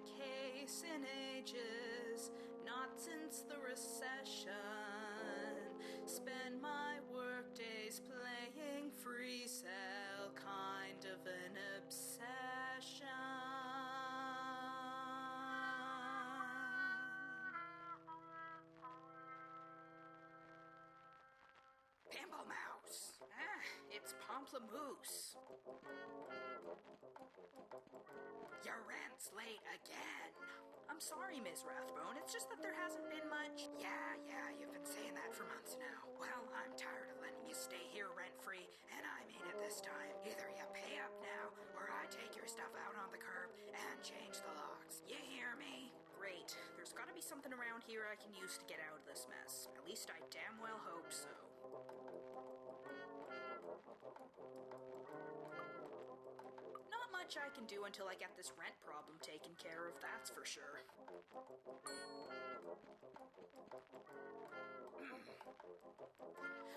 case in ages, not since the recession. Spend my work days playing free cell, kind of an obsession. Pamplemousse! It's Pamplemousse. Your rent's late again. I'm sorry, Ms. Rathbone. It's just that there hasn't been much. Yeah, you've been saying that for months now. Well, I'm tired of letting you stay here rent-free, and I mean it this time. Either you pay up now, or I take your stuff out on the curb and change the locks. You hear me? Great. There's gotta be something around here I can use to get out of this mess. At least I damn well hope so. Not much I can do until I get this rent problem taken care of, that's for sure.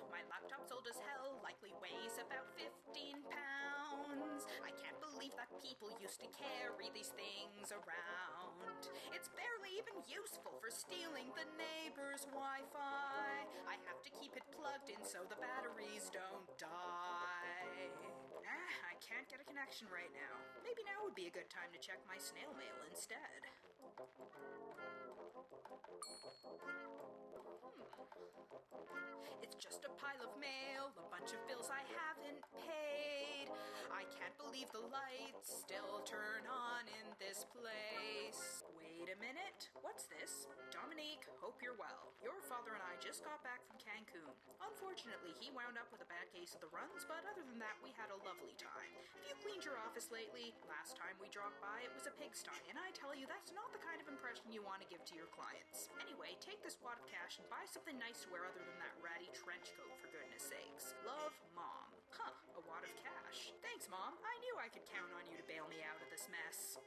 My laptop's old as hell, likely weighs about 15 pounds. I can't believe that people used to carry these things around. It's barely even useful for stealing the neighbor's Wi-Fi. I have to keep it plugged in so the batteries don't die. I can't get a connection right now. Maybe now would be a good time to check my snail mail instead. It's just a pile of mail, a bunch of bills I haven't paid. I can't believe the lights still turn on in this place. Wait a minute, what's this? Dominique, hope you're well. Your father and I just got back from Cancun. Unfortunately, he wound up with a bad case of the runs, but other than that, we had a lovely time. Have you cleaned your office lately? Last time we dropped by, it was a pigsty, and I tell you, that's not the kind of impression you want to give to your clients. Anyway, take this wad of cash and buy something nice to wear other than that ratty trench coat, for goodness sakes. Love, Mom. A wad of cash. Thanks, Mom. I knew I could count on you to bail me out of this mess.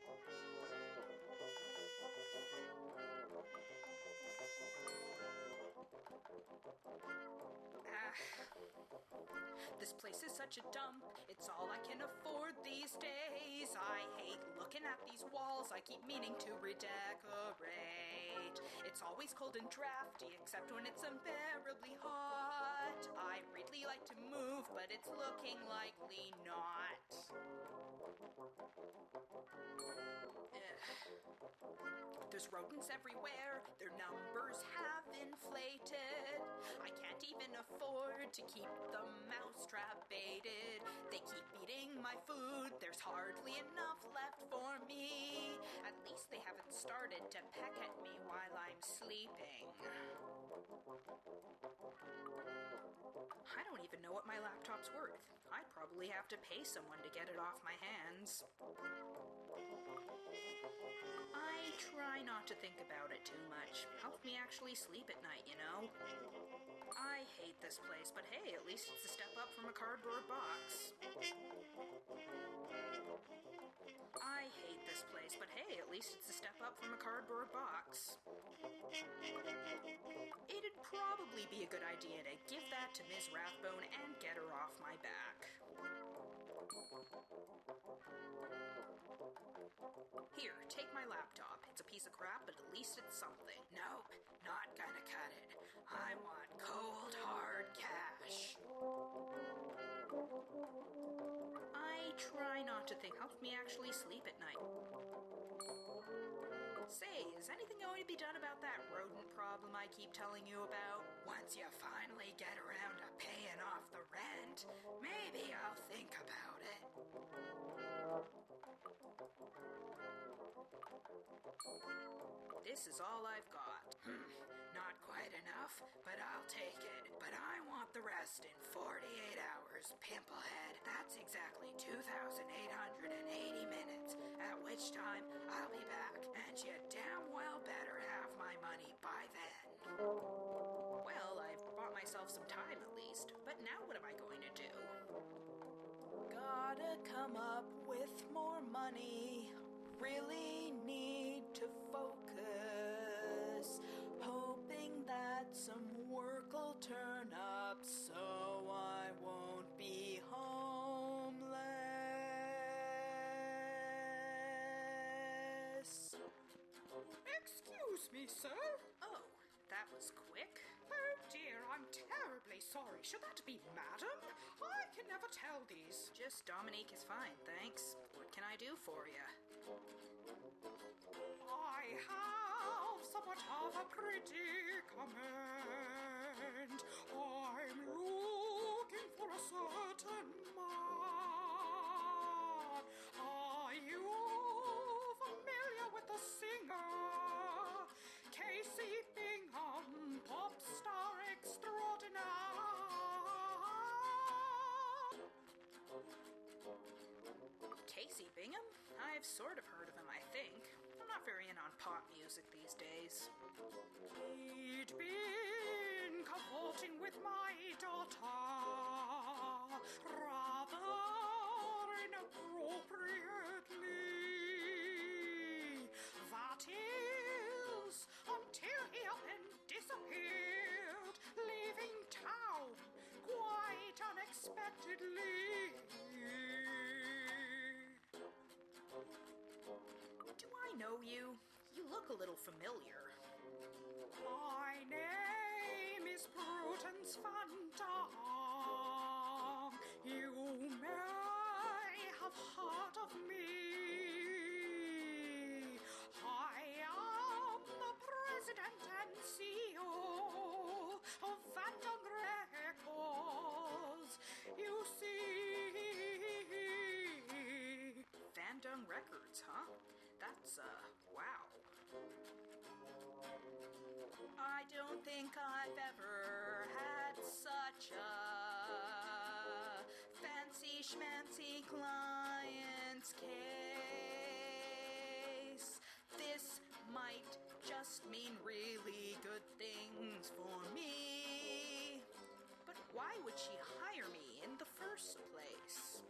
This place is such a dump. It's all I can afford these days. I hate looking at these walls I keep meaning to redecorate. It's always cold and drafty, except when it's unbearably hot. I really like to move, but it's looking likely not. There's rodents everywhere, their numbers have inflated. I can't even afford to keep the mousetrap baited. They keep eating my food, there's hardly enough left for me. At least they haven't started to peck at me while I'm sleeping. I don't even know what my laptop's worth. I'd probably have to pay someone to get it off my hands. I try not to think about it too much. Helps me actually sleep at night, you know? I hate this place, but hey, at least it's a step up from a cardboard box. I hate this place, but hey, at least it's a step up from a cardboard box. It'd probably be a good idea to give that to Ms. Rathbone and get her off my back. Here, take my laptop. It's a piece of crap, but at least it's something. Nope, not gonna cut it. I want cold, hard cash. I try not to think. Helps me actually sleep at night. Say, is anything going to be done about that rodent problem I keep telling you about? Once you finally get around to paying off the rent, maybe I'll think about it. This is all I've got. Not quite enough, but I'll take it. But I want the rest in 48 hours, Pimplehead. That's exactly 2,880 minutes, at which time I'll be back, and you damn well better have my money by then. Well, I've bought myself some time at least, but now what am I going to do? Gotta come up with more money. Really need to focus, hoping that some work will turn up so I won't be homeless. me, sir? Oh, that was quick. Oh dear, I'm terribly sorry. Should that be madam? I can never tell these. Just Dominique is fine, thanks. What can I do for you? I have somewhat of a predicament. I'm looking for a certain man. Are you familiar with the singer? Casey Bingham, pop star extraordinaire. Casey Bingham? I've sort of heard of him, I think. I'm not very in on pop music these days. He'd been cavorting with my daughter rather inappropriately. That is, until he up and disappeared, leaving town quite unexpectedly. Do I know you? You look a little familiar. My name is Prudence Van Dam. You may have heard of me. I am the president and CEO of Van Dam Records. You see... Van Dung Records, huh? That's, wow. I don't think I've ever had such a fancy schmancy client's case. This might just mean really good things for me. But why would she hire me in the first place?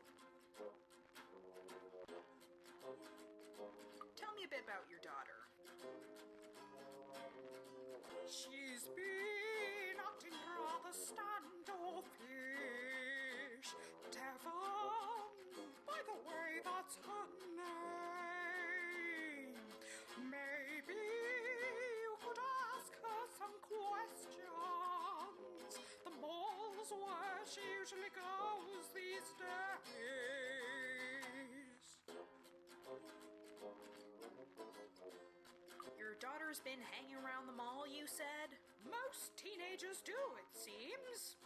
Tell me a bit about your daughter. She's been acting rather standoffish. Devon, by the way, that's her name. Maybe you could ask her some questions. The mall's where she usually goes these days. Your daughter's been hanging around the mall, you said? Most teenagers do, it seems.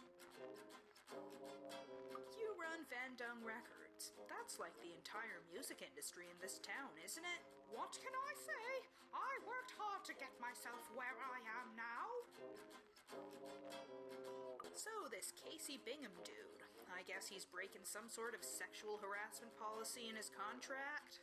You run Van Dung Records. That's like the entire music industry in this town, isn't it? What can I say? I worked hard to get myself where I am now. So this Casey Bingham dude, I guess he's breaking some sort of sexual harassment policy in his contract?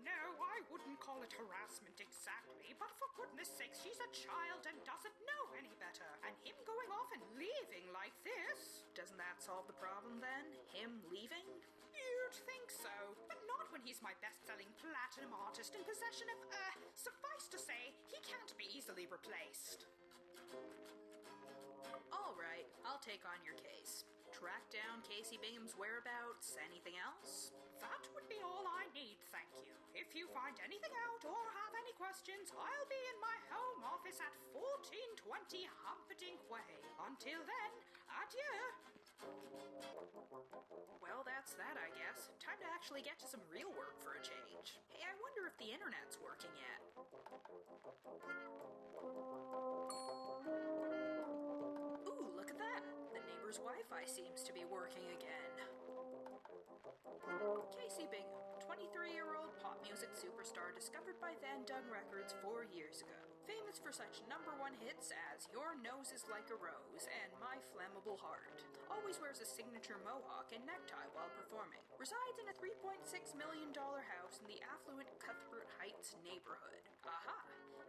No, I wouldn't call it harassment exactly, but for goodness sakes, she's a child and doesn't know any better. And him going off and leaving like this... Doesn't that solve the problem then? Him leaving? You'd think so, but not when he's my best-selling platinum artist in possession of, suffice to say, he can't be easily replaced. All right, I'll take on your case. Track down Casey Bingham's whereabouts. Anything else? That would be all I need, thank you. If you find anything out or have any questions, I'll be in my home office at 1420 Humperdinck Way. Until then, adieu. Well, that's that, I guess. Time to actually get to some real work for a change. Hey, I wonder if the internet's working yet. Ooh, look at that. The neighbor's Wi-Fi seems to be working again. Casey Bingham, 23-year-old pop music superstar discovered by Van Dung Records 4 years ago. Famous for such #1 hits as Your Nose is Like a Rose and My Flammable Heart. Always wears a signature mohawk and necktie while performing. Resides in a $3.6 million house in the affluent Cuthbert Heights neighborhood. Aha!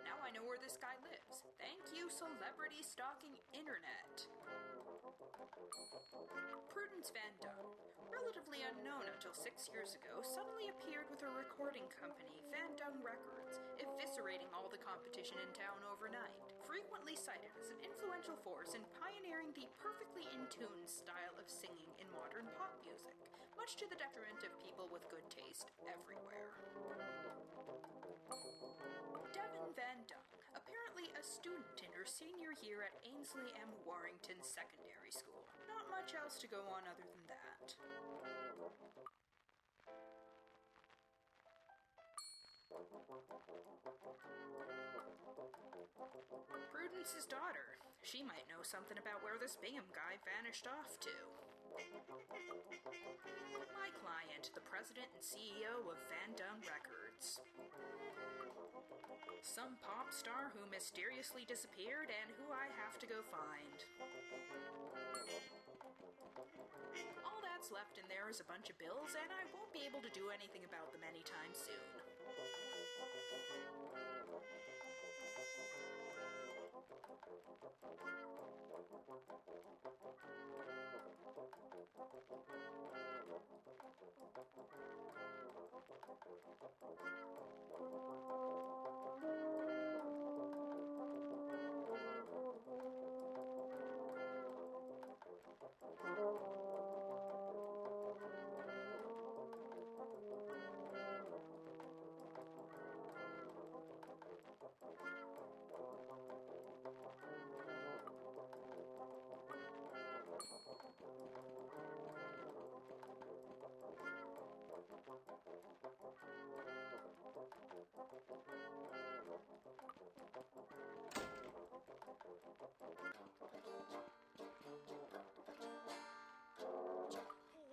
Now I know where this guy lives. Thank you, celebrity stalking internet. Prudence Van Dung, relatively unknown until 6 years ago, suddenly appeared with her recording company, Van Dung Records, eviscerating all the competition in town overnight. Frequently cited as an influential force in pioneering the perfectly in tune style of singing in modern pop music, much to the detriment of people with good taste everywhere. Devin Van Dung, apparently student in her senior year at Ainsley M. Warrington Secondary School. Not much else to go on other than that. Prudence's daughter. She might know something about where this Bingham guy vanished off to. My client, the president and CEO of Van Dung Records. Some pop star who mysteriously disappeared and who I have to go find. All that's left in there is a bunch of bills, and I won't be able to do anything about them anytime soon.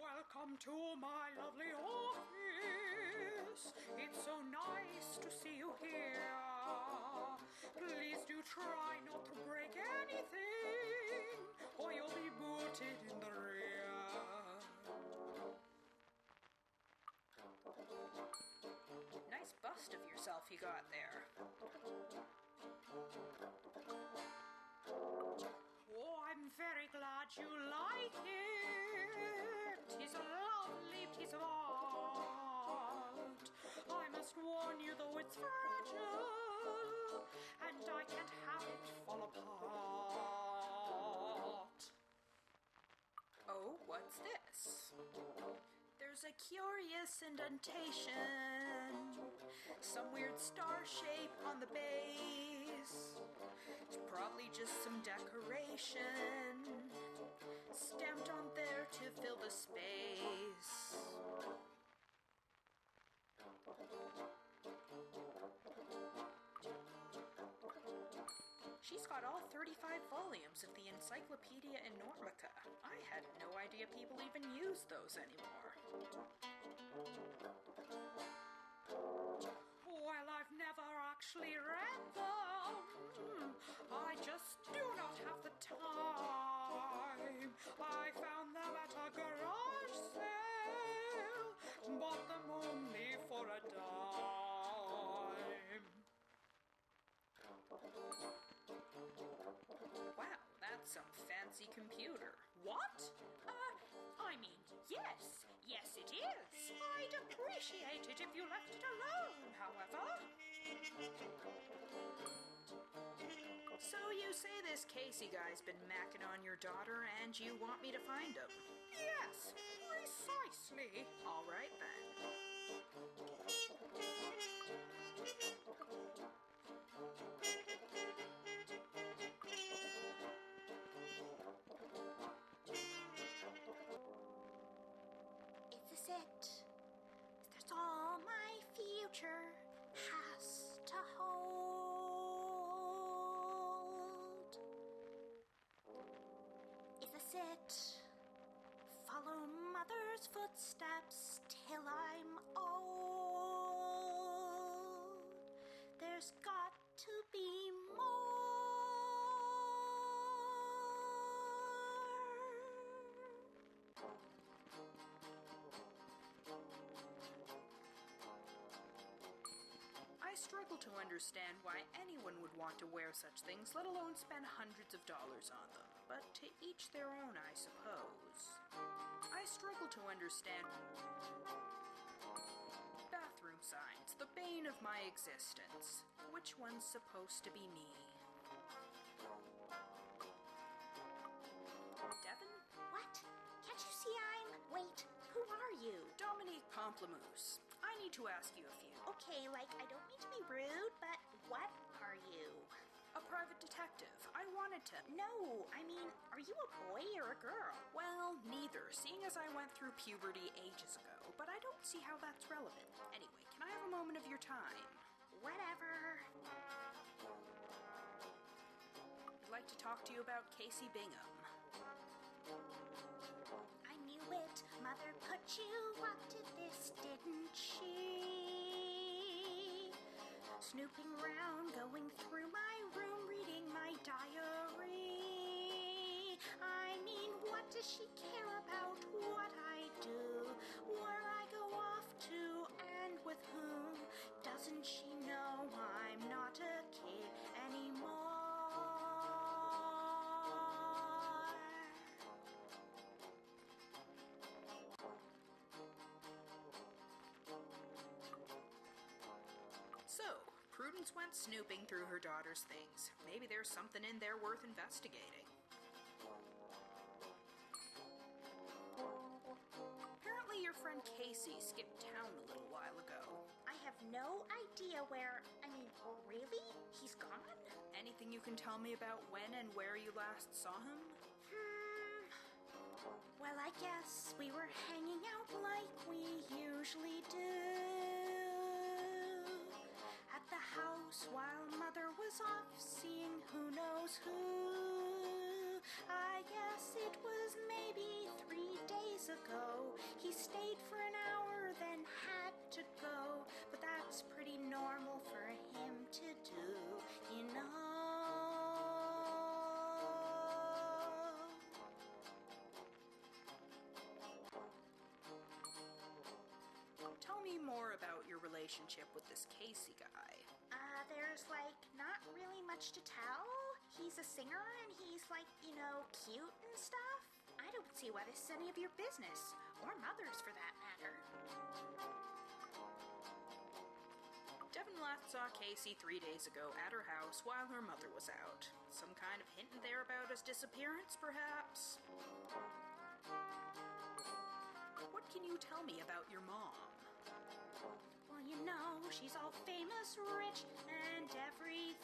Welcome to my lovely office. It's so nice to see you here. Please do try not to break anything, or you'll be booted in the rear. Nice bust of yourself you got there. Oh, I'm very glad you like it. It's a lovely piece of art. I must warn you, though, it's fragile, and I can't have it fall apart. Oh, what's this? There's a curious indentation. Some weird star shape on the base. It's probably just some decoration stamped on there to fill the space. She's got all 35 volumes of the Encyclopedia in Normica. I had no idea people even use those anymore. Well, I've never actually read them. I just do not have the time. I found them at a garage sale, bought them only for a dime. Wow, that's some fancy computer. What? I mean, yes. Yes, it is. I'd appreciate it if you left it alone, however. So you say this Casey guy's been macking on your daughter and you want me to find him? Yes, precisely. All right then. Is this it? That's all my future has to hold. Is this it? Follow mother's footsteps till I'm old. There's got to be more. I struggle to understand why anyone would want to wear such things, let alone spend hundreds of dollars on them. But to each their own, I suppose. I struggle to understand bathroom signs, the bane of my existence. Which one's supposed to be me? Devin? What? Can't you see Wait, who are you? Dominique Pamplemousse. I need to ask you a few. Okay, I don't mean to be rude, but what are you? A private detective. I wanted to... No, I mean, are you a boy or a girl? Well, neither, seeing as I went through puberty ages ago, but I don't see how that's relevant. Anyway, can I have a moment of your time? Whatever. I'd like to talk to you about Casey Bingham. I knew it. Mother put you up to this, didn't she? Snooping around, going through my room, reading my diary. I mean, what does she care about what I do? Where I go off to and with whom? Doesn't she know I'm not a kid anymore? So, Prudence went snooping through her daughter's things. Maybe there's something in there worth investigating. Apparently your friend Casey skipped town a little while ago. I have no idea where. I mean, really? He's gone? Anything you can tell me about when and where you last saw him? Well, I guess we were hanging out like we usually do at the house while Mother was off seeing who knows who. I guess it was maybe 3 days ago. He stayed for an hour, then had to go, but that's pretty normal for him to do, you know. Tell me more about your relationship with this Casey guy. There's like not really much to tell. He's a singer and he's like, you know, cute and stuff. I don't see why this is any of your business, or Mother's for that matter. Devin last saw Casey 3 days ago at her house while her mother was out. Some kind of hint in there about his disappearance, perhaps? What can you tell me about your mom? Well, you know, she's all famous, rich, and everything.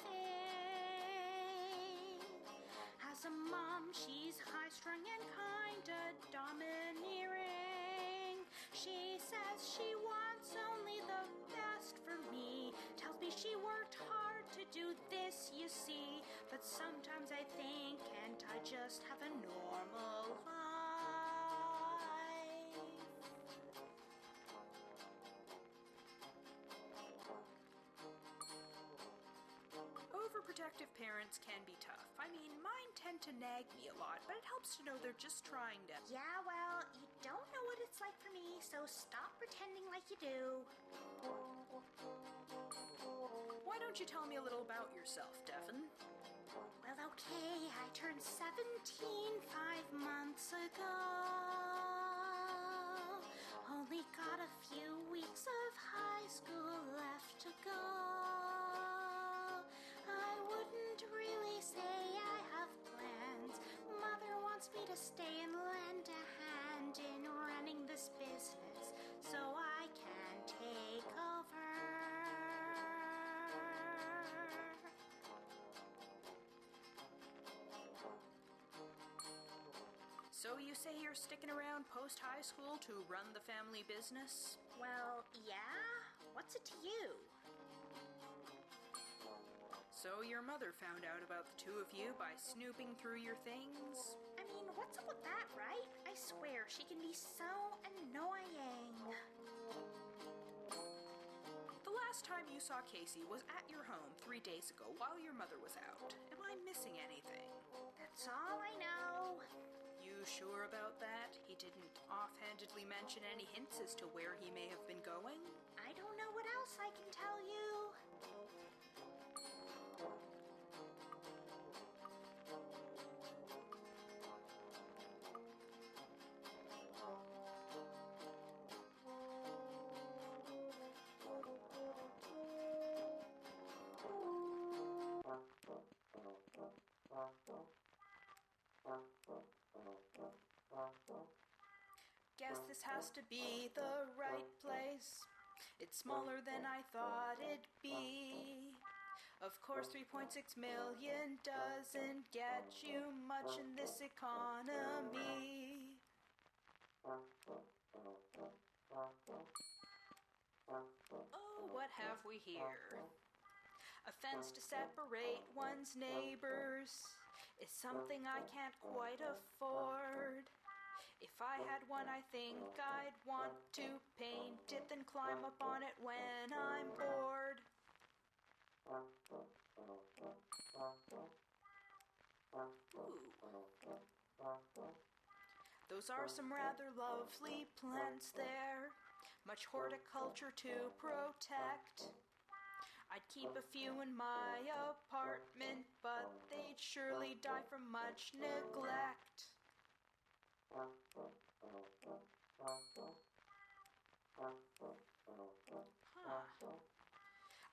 As a mom, she's high-strung and kinda domineering. She says she wants only the best for me. Tells me she worked hard to do this, you see. But sometimes I think, can't I just have a normal life? Overprotective parents can be tough. I mean, mine tend to nag me a lot, but it helps to know they're just trying to... Yeah, well, you don't know what it's like for me, so stop pretending like you do. Why don't you tell me a little about yourself, Devin? Well, okay, I turned 17 5 months ago. Only got a few weeks of high school left to go. I wouldn't really say I have plans. Mother wants me to stay and lend a hand in running this business so I can take over. So you say you're sticking around post-high school to run the family business? Well, yeah? What's it to you? So your mother found out about the two of you by snooping through your things? I mean, what's up with that, right? I swear, she can be so annoying. The last time you saw Casey was at your home 3 days ago while your mother was out. Am I missing anything? That's all I know. You sure about that? He didn't offhandedly mention any hints as to where he may have been going? I don't know what else I can tell you. Guess this has to be the right place. It's smaller than I thought it'd be. Of course, 3.6 million doesn't get you much in this economy. Oh, what have we here? A fence to separate one's neighbors is something I can't quite afford. If I had one, I think I'd want to paint it, then climb up on it when I'm bored. Ooh. Those are some rather lovely plants there. Much horticulture to protect. I'd keep a few in my apartment, but they'd surely die from much neglect.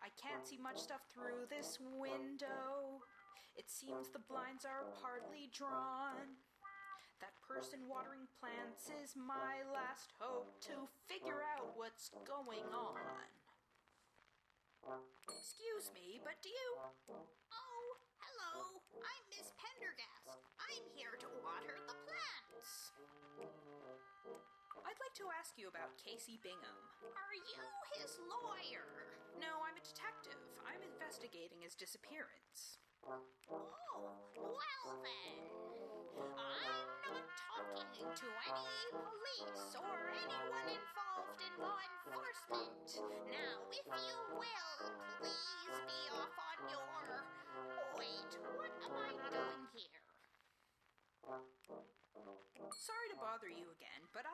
I can't see much stuff through this window. It seems the blinds are partly drawn. That person watering plants is my last hope to figure out what's going on. Excuse me, but do you... Oh, hello. I'm Miss Pendergast. I'm here to water the plants. I'd like to ask you about Casey Bingham. Are you his lawyer? No, I'm a detective. I'm investigating his disappearance. Oh, well then. I'm not talking to any police or anyone involved in law enforcement. Now, if you will, please be off on your... Wait, what am I doing here? Sorry to bother you again, but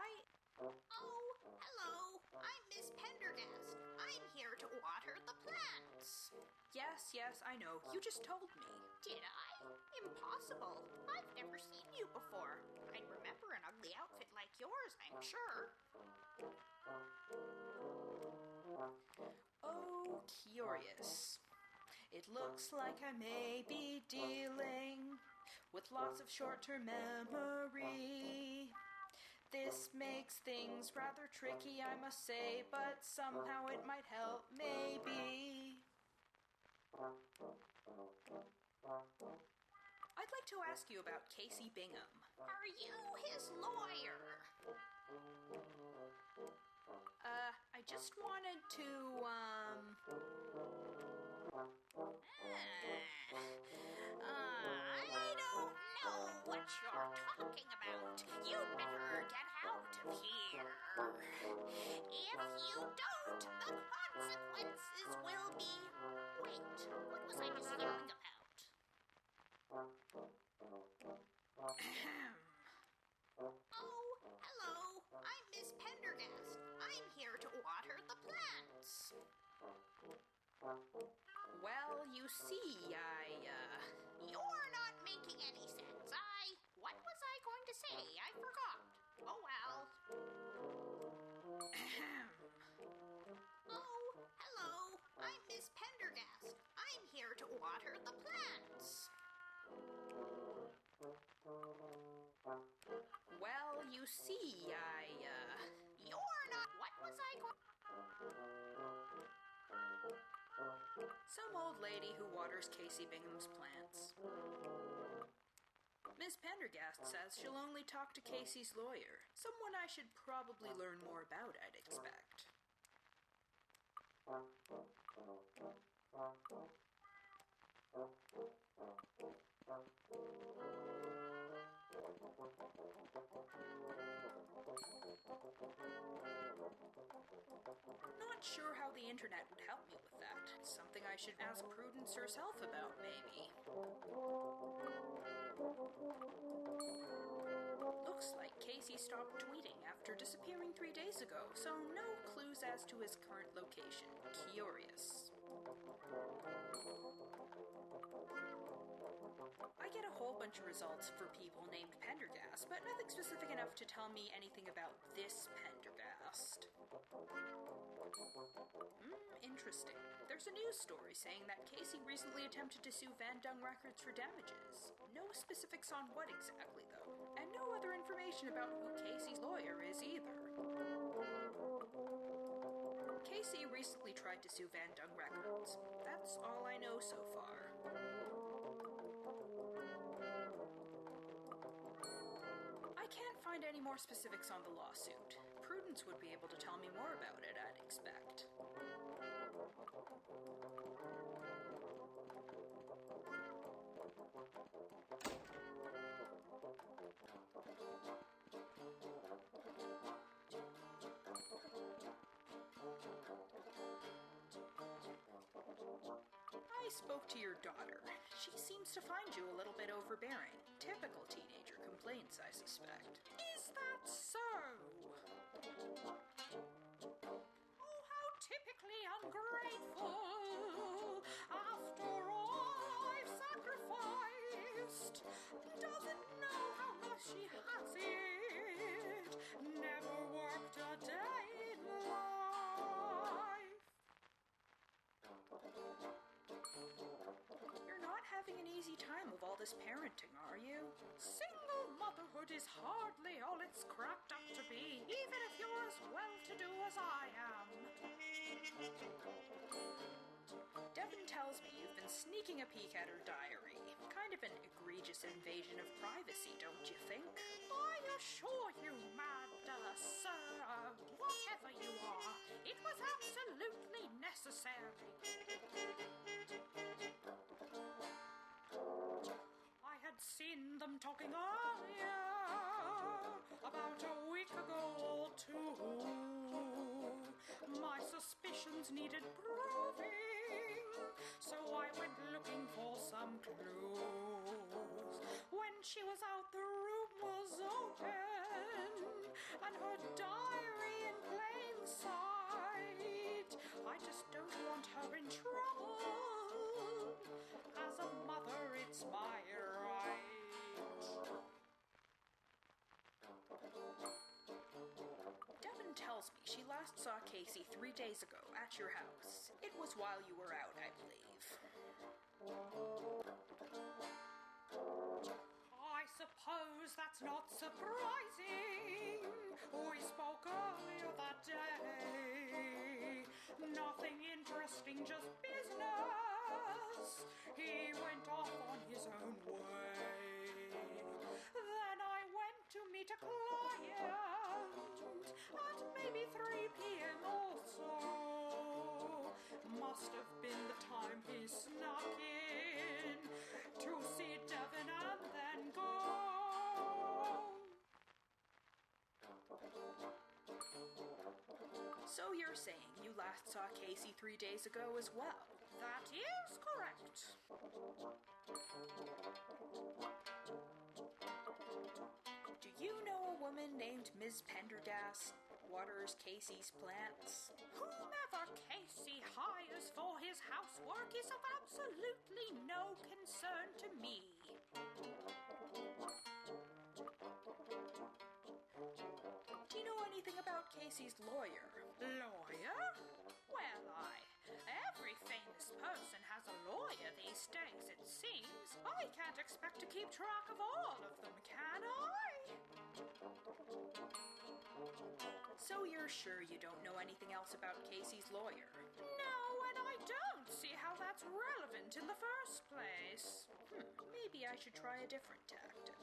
Oh, hello. I'm Miss Pendergast. I'm here to water the plants. Yes, I know. You just told me. Did I? Impossible. I've never seen you before. I'd remember an ugly outfit like yours, I'm sure. Oh, curious. It looks like I may be dealing with lots of short-term memory. This makes things rather tricky, I must say, but somehow it might help, maybe. I'd like to ask you about Casey Bingham. Are you his lawyer? I just wanted to, I don't know what you're talking about. You'd better get out of here. If you don't, the consequences will be... Wait, what was I just yelling about? Oh, hello. I'm Miss Pendergast. I'm here to water the plants. Well, you see, You're not making any sense. What was I going to say? I forgot. Oh, well. Oh, hello. I'm Miss Pendergast. I'm here to water the plants. Well, you see, You're not... What was I going... Some old lady who waters Casey Bingham's plants. Miss Pendergast says she'll only talk to Casey's lawyer. Someone I should probably learn more about, I'd expect. Not sure how the internet would help me with that. Something I should ask Prudence herself about, maybe. Looks like Casey stopped tweeting after disappearing 3 days ago, so no clues as to his current location. Curious. I get a whole bunch of results for people named Pendergast, but nothing specific enough to tell me anything about this Pendergast. Interesting. There's a news story saying that Casey recently attempted to sue Van Dung Records for damages. No specifics on what exactly, though, and no other information about who Casey's lawyer is either. Casey recently tried to sue Van Dung Records. That's That's all I know so far. I can't find any more specifics on the lawsuit. Prudence would be able to tell me more about it, I'd expect. I spoke to your daughter. She seems to find you a little bit overbearing. Typical teenager complaints, I suspect. Is that so? Oh, how typically ungrateful. After all I've sacrificed. Doesn't know how much she has it. Never worked a day in life. You're not having an easy time with all this parenting, are you? Single motherhood is hardly all it's cracked up to be, even if you're as well-to-do as I am. Devin tells me you've been sneaking a peek at her diary. Kind of an egregious invasion of privacy, don't you think? I assure you, mad sir, whatever you are, it was absolutely necessary. I had seen them talking earlier, about a week ago or two. My suspicions needed proving, so I went looking for some clues. When she was out, the room was open, and her diary in plain sight. I just don't want her in trouble. As a mother, it's my right. Devin tells me she last saw Casey 3 days ago at your house. It was while you were out, I believe. I suppose that's not surprising. We spoke earlier that day. Nothing interesting, just business. He went off on his own way. Then I went to meet a client at maybe 3 p.m. or so. Must have been the time he snuck in to see Devin and then go. So you're saying you last saw Casey 3 days ago as well? That is correct. Do you know a woman named Ms. Pendergast waters Casey's plants? Whomever Casey hires for his housework is of absolutely no concern to me. Do you know anything about Casey's lawyer? Lawyer? Well, every famous person has a lawyer these days, it seems. I can't expect to keep track of all of them, can I? So you're sure you don't know anything else about Casey's lawyer? No, and I don't see how that's relevant in the first place. Maybe I should try a different tactic.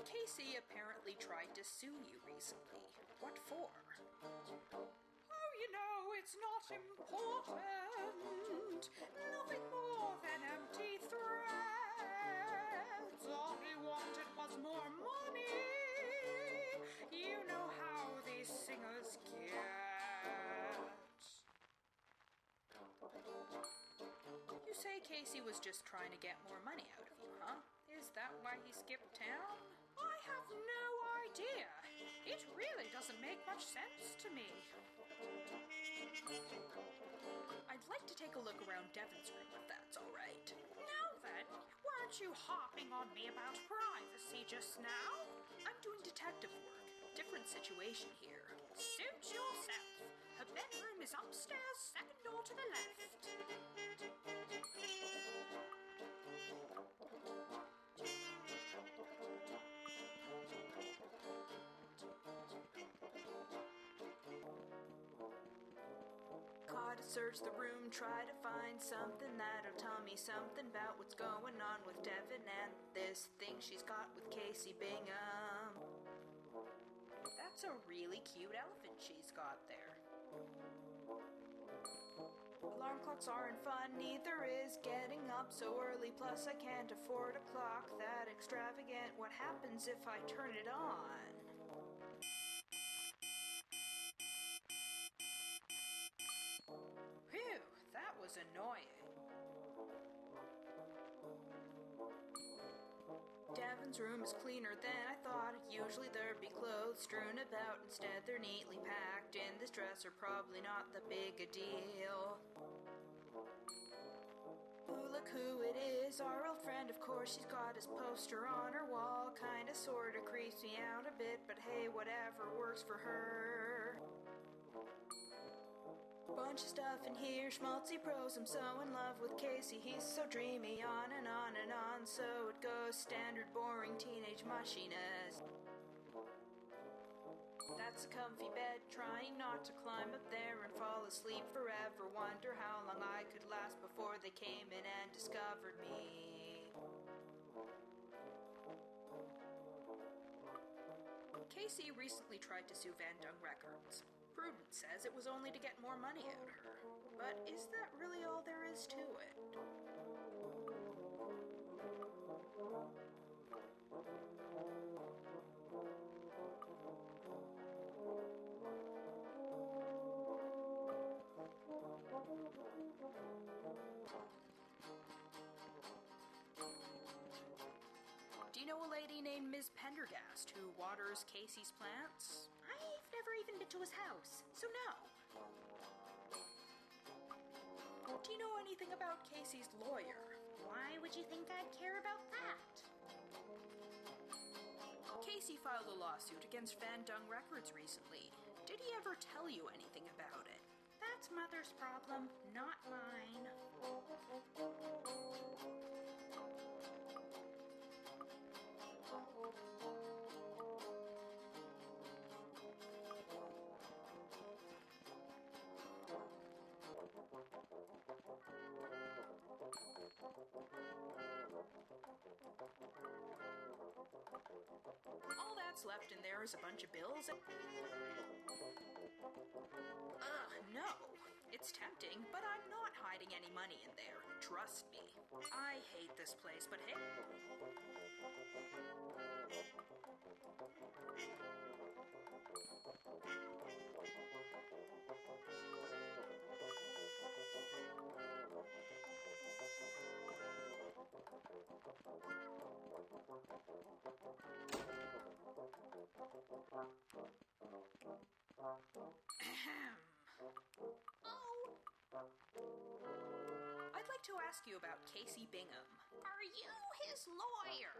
Casey apparently tried to sue you recently. What for? Oh, you know, it's not important. Nothing more than empty threats. All he wanted was more money. You know how these singers get. You say Casey was just trying to get more money out of you, huh? Is that why he skipped town? I have no idea. It really doesn't make much sense to me. I'd like to take a look around Devin's room if that's all right. Now then, weren't you harping on me about privacy just now? I'm doing detective work. Different situation here. Suit yourself. Her bedroom is upstairs, second door to the left. God, search the room, try to find something that'll tell me something about what's going on with Devin and this thing she's got with Casey Bingham. That's a really cute elephant she's got there. Alarm clocks aren't fun, neither is getting up so early, plus I can't afford a clock that extravagant. What happens if I turn it on? Phew, that was annoying. Devin's room is cleaner than I thought. Usually there'd be clothes strewn about. Instead they're neatly packed in this dresser. Probably not that big a deal. Ooh, look who it is. Our old friend, of course. She's got his poster on her wall. Kinda sorta creeps me out a bit, but hey, whatever works for her. Bunch of stuff in here, schmaltzy pros. I'm so in love with Casey, he's so dreamy. On and on and on, so it goes. Standard boring teenage mushiness. That's a comfy bed, trying not to climb up there and fall asleep forever. Wonder how long I could last before they came in and discovered me. Casey recently tried to sue Van Dung Records. Prudence says it was only to get more money out of her. But is that really all there is to it? Do you know a lady named Ms. Pendergast who waters Casey's plants? I've never even been to his house, so no. Do you know anything about Casey's lawyer? Why would you think I'd care about that? Casey filed a lawsuit against Van Dung Records recently. Did he ever tell you anything about it? That's Mother's problem, not mine. All that's left in there is a bunch of bills and... no. It's tempting, but I'm not hiding any money in there. Trust me. I hate this place, but hey... I'd like to ask you about Casey Bingham. Are you his lawyer?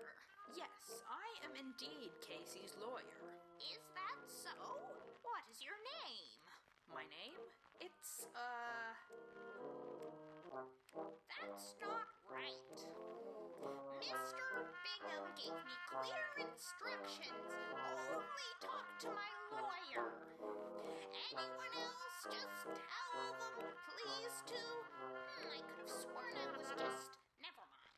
Yes, I am indeed Casey's lawyer. Is that so? What is your name? My name? It's, That's not right. Mr. Bingham gave me clear instructions. Only talk to my lawyer. Anyone else, just tell them, please, to... I could have sworn I was just... Never mind.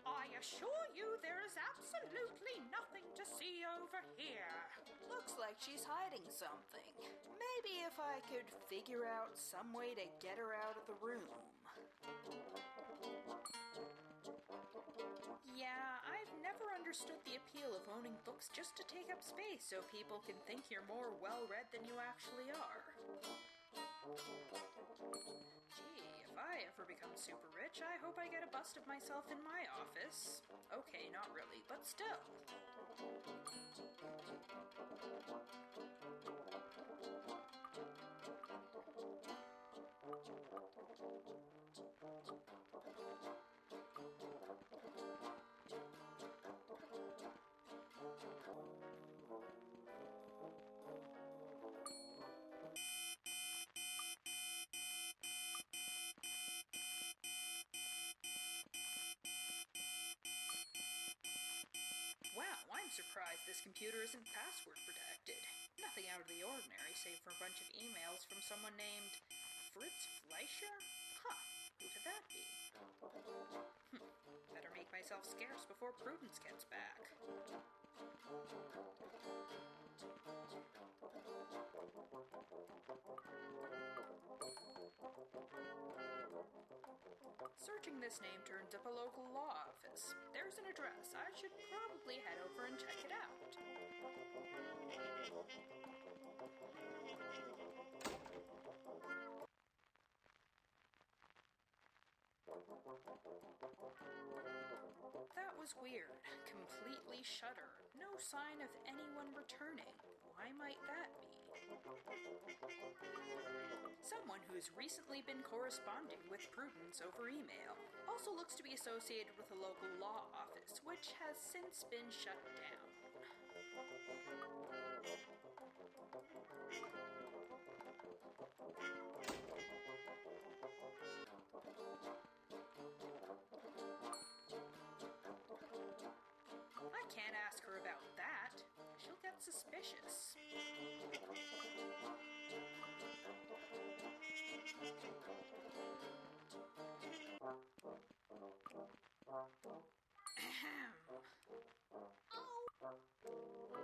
I assure you there is absolutely nothing to see over here. looks like she's hiding something. Maybe if I could figure out some way to get her out of the room. Yeah, I've never understood the appeal of owning books just to take up space so people can think you're more well-read than you actually are. Gee, if I ever become super rich, I hope I get a bust of myself in my office. Okay, not really, but still. I'm surprised this computer isn't password protected. Nothing out of the ordinary, save for a bunch of emails from someone named Fritz Fleischer? Huh, who could that be? Better make myself scarce before Prudence gets back. Searching this name turns up a local law office. There's an address. I should probably head over and check it out. That was weird. Completely shuttered. No sign of anyone returning. Why might that be? Someone who's recently been corresponding with Prudence over email. Also looks to be associated with a local law office, which has since been shut down. I can't ask her about that. She'll get suspicious.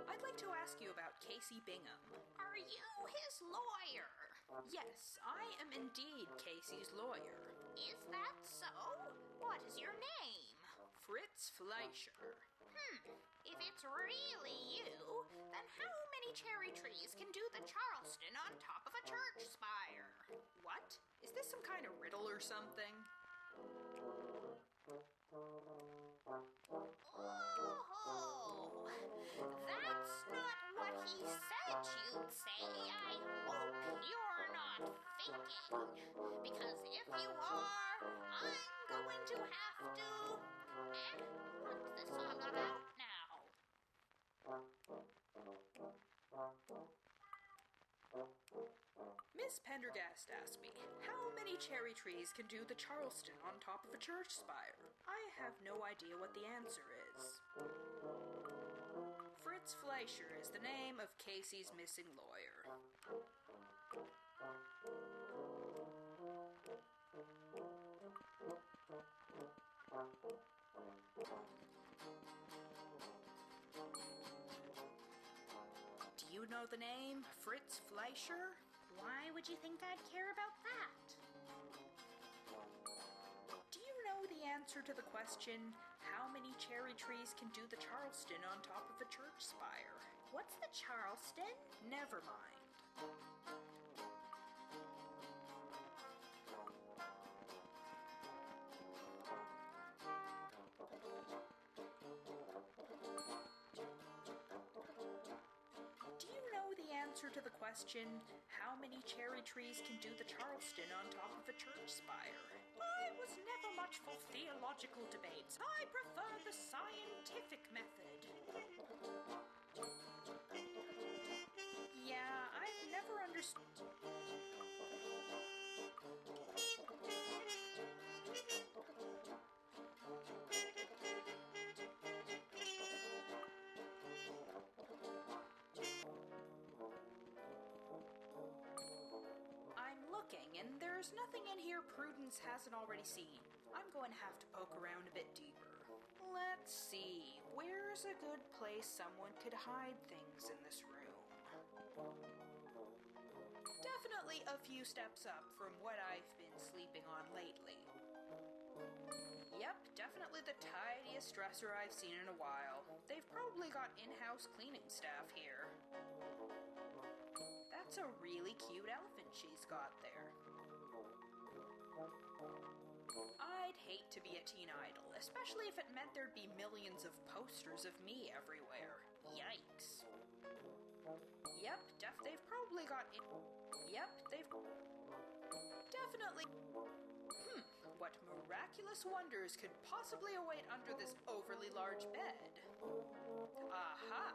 I'd like to ask you about Casey Bingham. Are you his lawyer? Yes, I am indeed Casey's lawyer. Is that so? What is your name? Fritz Fleischer. If it's really you, then how many cherry trees can do the Charleston on top of a church spire? What? Is this some kind of riddle or something? Oh, that's not what he said you'd say. I hope you're not faking. Because if you are, I'm going to have to... what's this song about now? Miss Pendergast asked me, how many cherry trees can do the Charleston on top of a church spire? I have no idea what the answer is. Fritz Fleischer is the name of Casey's missing lawyer. Do you know the name Fritz Fleischer? Why would you think I'd care about that? Do you know the answer to the question, how many cherry trees can do the Charleston on top of a church spire? What's the Charleston? Never mind. Do you know the answer to the question, how many cherry trees can do the Charleston on top of a church spire? I was never much for theological debates. I prefer the scientific method. Yeah, I've never understood. I'm looking, and there's nothing in here Prudence hasn't already seen. I'm going to have to poke around a bit deeper. Let's see, where's a good place someone could hide things in this room? Definitely a few steps up from what I've been sleeping on lately. Yep, definitely the tidiest dresser I've seen in a while. They've probably got in-house cleaning staff here. That's a really cute elephant she's got there. I'd hate to be a teen idol, especially if it meant there'd be millions of posters of me everywhere. Yikes. Yep, they've probably got Yep, they've definitely... What miraculous wonders could possibly await under this overly large bed? Aha!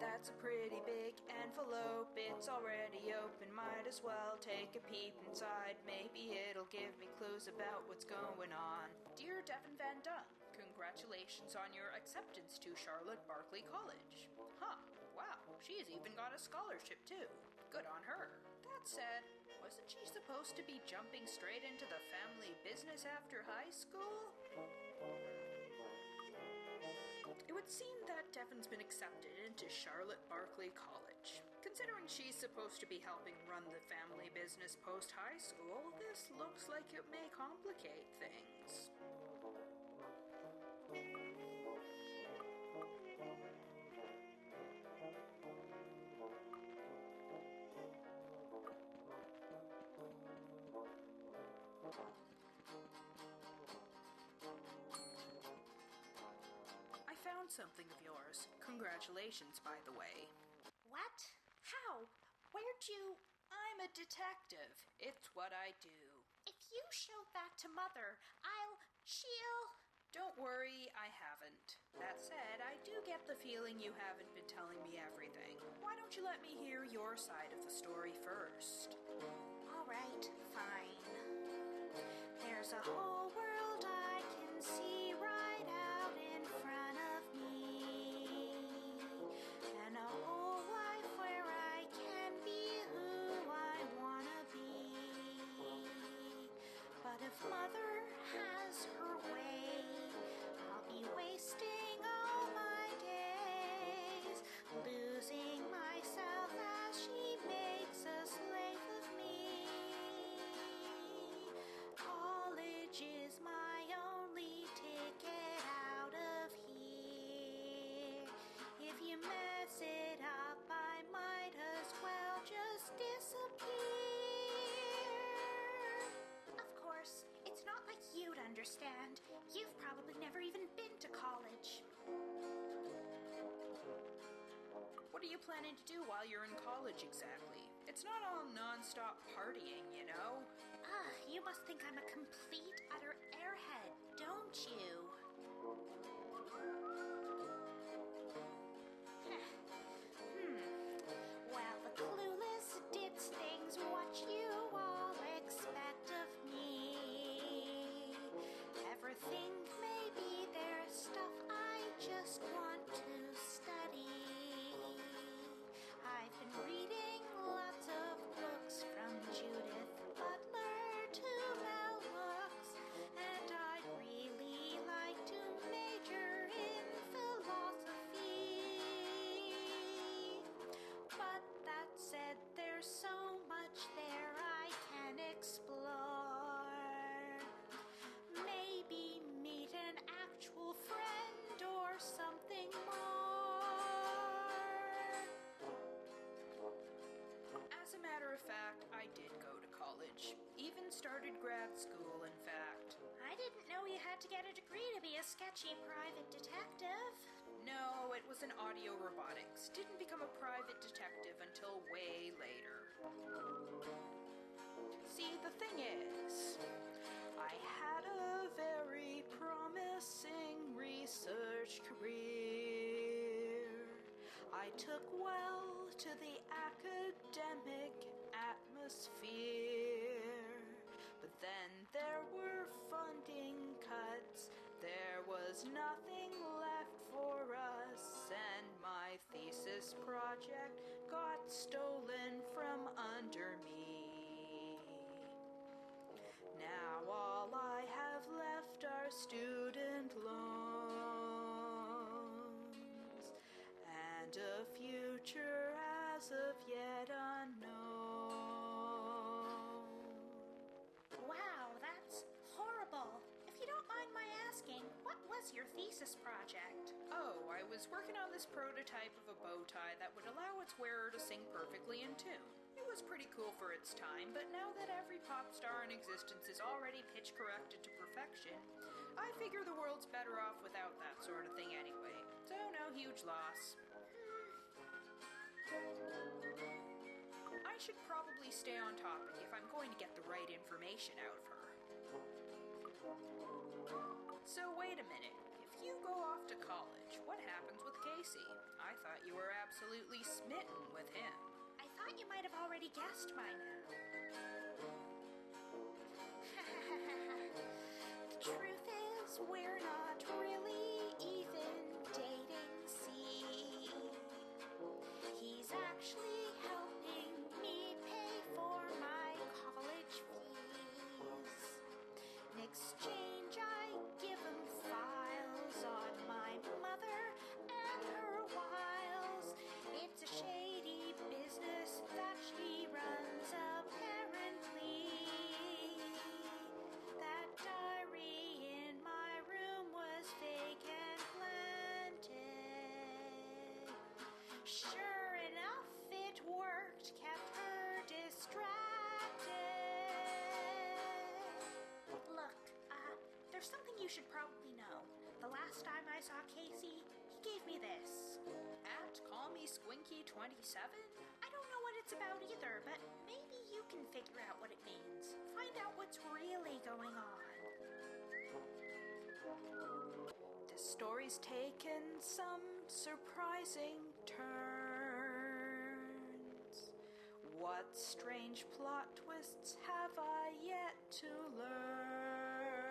That's a pretty big envelope, it's already open, might as well take a peep inside. Maybe it'll give me clues about what's going on. Dear Devin Van Dunn, congratulations on your acceptance to Charlotte Barkley College. Huh, wow, she's even got a scholarship too. Good on her. That said, wasn't she supposed to be jumping straight into the family business after high school? It would seem that Devon's been accepted into Charlotte Barkley College. Considering she's supposed to be helping run the family business post-high school, this looks like it may complicate things. I found something of yours. Congratulations, by the way. What? How? Where'd you... I'm a detective. It's what I do. If you showed that to Mother, she'll... Don't worry, I haven't. That said, I do get the feeling you haven't been telling me everything. Why don't you let me hear your side of the story first? All right, fine. There's a whole world I can see right out in front of me, and a whole life where I can be who I wanna be. But if Mother has her way, I'll be wasting all my days, losing myself as she makes a slave of me. College is my only ticket out of here. If you mess it up, I might as well just disappear. Of course, it's not like you'd understand. You've probably never even been to college. What are you planning to do while you're in college exactly? It's not all non-stop partying, you know? You must think I'm a complete, utter airhead, don't you? Well, the clueless ditz thing's what you all expect of me. Ever think maybe there's stuff I just want to study? I've been reading lots of books from Judith Butler to Mel Hooks, and I'd really like to major in philosophy. But that said, there's so much there I can explore. Maybe meet an actual friend or something more. As a matter of fact, I did go to college. Even started grad school, in fact. I didn't know you had to get a degree to be a sketchy private detective. No, it was in audio robotics. Didn't become a private detective until way later. See, the thing is, I had a very promising research career. I took well to the academic atmosphere. But then there were funding cuts. There was nothing left for us, and my thesis project got stolen from under me. Now all I have left are student loans and a future as of yet unknown. Wow, that's horrible. If you don't mind my asking, what was your thesis project? Oh, I was working on this prototype of a bow tie that would allow its wearer to sing perfectly in tune. It was pretty cool for its time, but now that every pop star in existence is already pitch corrected to perfection, I figure the world's better off without that sort of thing anyway. So no huge loss. I should probably stay on topic if I'm going to get the right information out of her. So wait a minute. If you go off to college, what happens with Casey? I thought you were absolutely smitten with him. I thought you might have already guessed by now. The truth is, we're not really you should probably know. The last time I saw Casey, he gave me this. At Call Me Squinky 27? I don't know what it's about either, but maybe you can figure out what it means. Find out what's really going on. This story's taken some surprising turns. What strange plot twists have I yet to learn?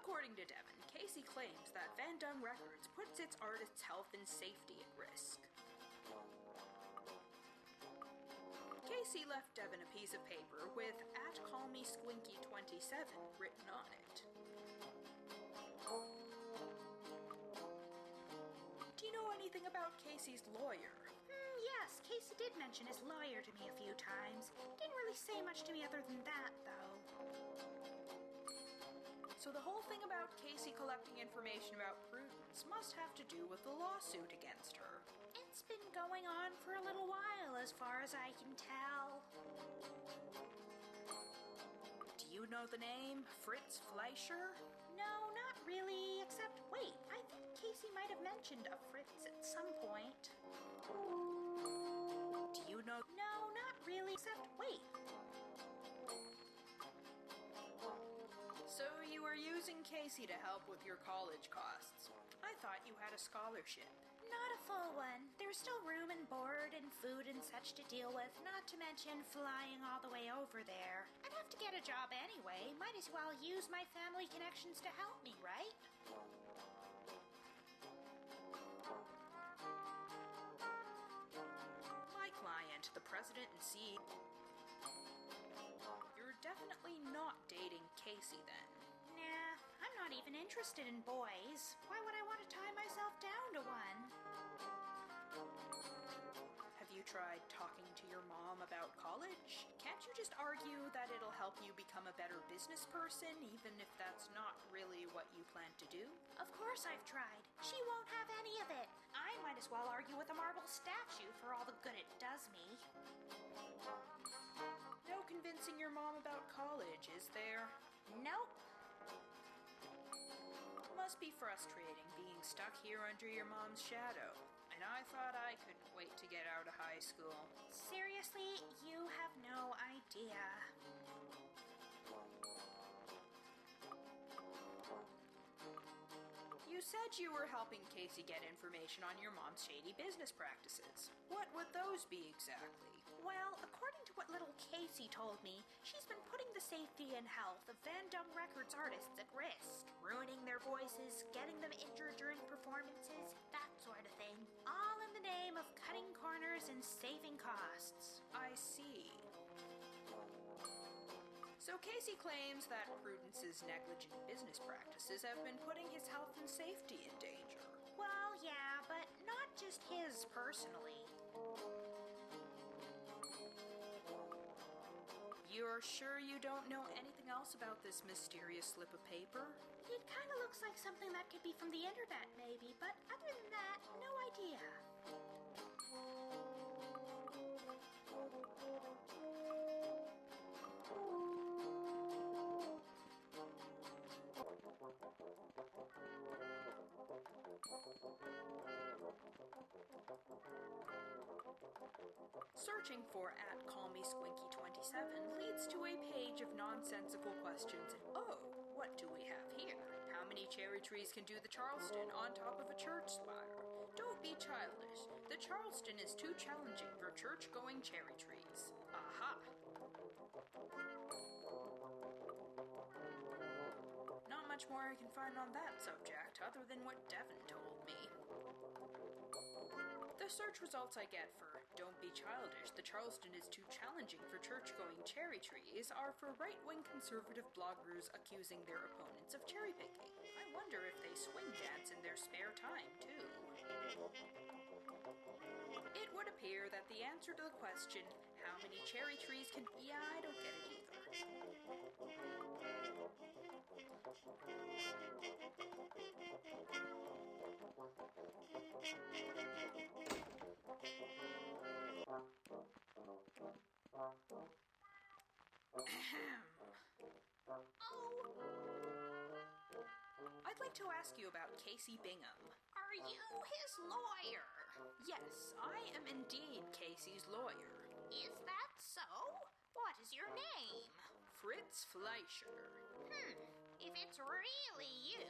According to Devin, Casey claims that Van Dung Records puts its artists' health and safety at risk. Casey left Devin a piece of paper with at Call Me Squinky 27 written on it. Do you know anything about Casey's lawyer? Yes, Casey did mention his lawyer to me a few times. Didn't really say much to me other than that, though. So the whole thing about Casey collecting information about Prudence must have to do with the lawsuit against her. It's been going on for a little while, as far as I can tell. Do you know the name Fritz Fleischer? No, not really, except, wait, I think Casey might have mentioned a Fritz at some point. Do you know? No, not really, except, wait. So you were using Casey to help with your college costs. I thought you had a scholarship. Not a full one. There's still room and board and food and such to deal with, not to mention flying all the way over there. I'd have to get a job anyway. Might as well use my family connections to help me, right? My client, the president and CEO. You're definitely not dating Casey then. Nah, I'm not even interested in boys. Why would I want to tie myself down to one? Have you tried talking to your mom about college? Can't you just argue that it'll help you become a better business person, even if that's not really what you plan to do? Of course I've tried. She won't have any of it. I might as well argue with a marble statue for all the good it does me. No convincing your mom about college, is there? Nope. Must be frustrating being stuck here under your mom's shadow. And I thought I couldn't wait to get out of high school. Seriously, you have no idea. You said you were helping Casey get information on your mom's shady business practices. What would those be exactly? Well, according to what little Casey told me, she's been putting the safety and health of Van Dung Records artists at risk. Ruining their voices, getting them injured during performances, that sort of thing. All in the name of cutting corners and saving costs. I see. So Casey claims that Prudence's negligent business practices have been putting his health and safety in danger. Well, yeah, but not just his personally. You're sure you don't know anything else about this mysterious slip of paper? It kind of looks like something that could be from the internet, maybe, but other than that, no idea. Searching for at Call Me Squinky 27 leads to a page of nonsensical questions. Oh, what do we have here? How many cherry trees can do the Charleston on top of a church spire? Don't be childish. The Charleston is too challenging for church-going cherry trees. Aha! Not much more I can find on that subject other than what Devin told me. The search results I get for Don't Be Childish, the Charleston is too challenging for church-going cherry trees are for right-wing conservative bloggers accusing their opponents of cherry-picking. I wonder if they swing dance in their spare time, too. It would appear that the answer to the question, how many cherry trees can... Yeah, I don't get it either. Oh, I'd like to ask you about Casey Bingham. are you his lawyer? Yes, I am indeed Casey's lawyer. Is that so? What is your name? Fritz Fleischer. If it's really you,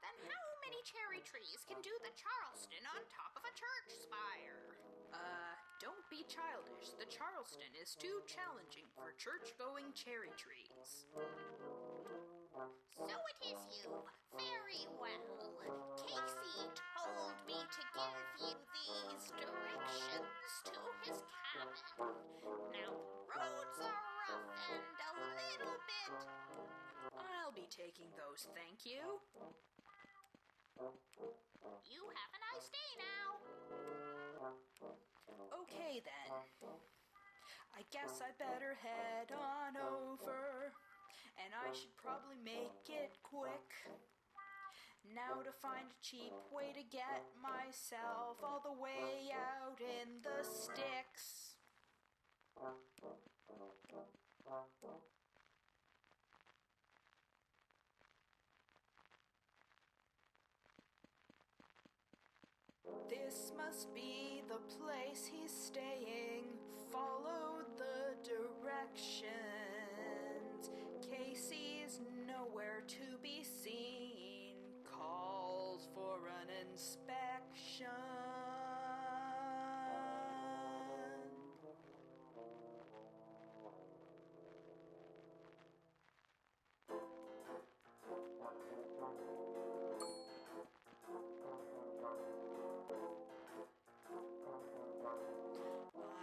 then how many cherry trees can do the Charleston on top of a church spire? Don't be childish. The Charleston is too challenging for church-going cherry trees. So it is you. Very well. Casey told me to give you these directions to his cabin. Now, the roads are rough and a little bit... I'll be taking those, thank you. You have a nice day now. Okay then. I guess I better head on over. And I should probably make it quick. Now to find a cheap way to get myself all the way out in the sticks. This must be the place he's staying. Follow the directions. Casey's nowhere to be seen. Calls for an inspection.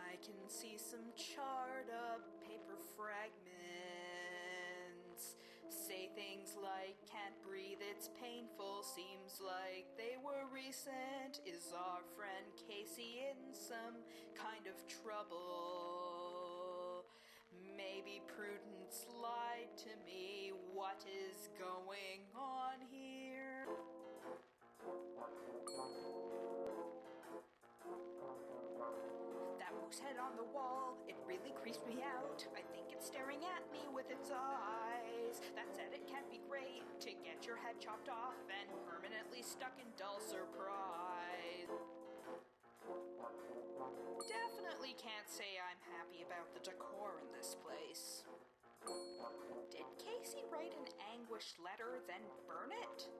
I can see some charred up paper fragments. Say things like, can't breathe, it's painful, seems like they were recent. Is our friend Casey in some kind of trouble? Maybe Prudence lied to me. What is going on here? That moose head on the wall, it really creeps me out. I think it's staring at me with its eyes. That said, it can't be great to get your head chopped off and permanently stuck in dull surprise. Definitely can't say I'm happy about the decor in this place. Did Casey write an anguished letter, then burn it?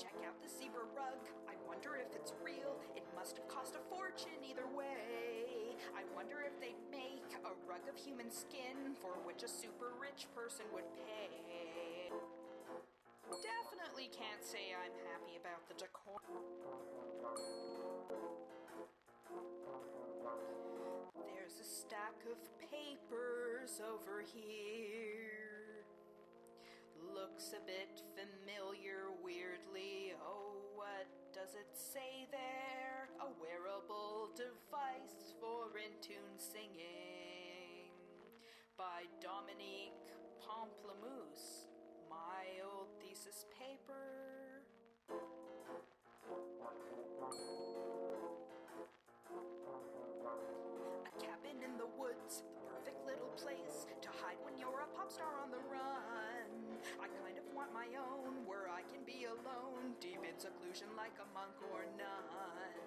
Check out the zebra rug. I wonder if it's real. It must have cost a fortune either way. I wonder if they'd make a rug of human skin for which a super rich person would pay. Definitely can't say I'm happy about the decor. There's a stack of papers over here. Looks a bit familiar, weirdly. Oh, what does it say there? A wearable device for in-tune singing by Dominique Pamplemousse. My old thesis paper. A cabin in the woods, the perfect little place to hide when you're a pop star on the run. I kind of want my own, where I can be alone, deep in seclusion like a monk or nun.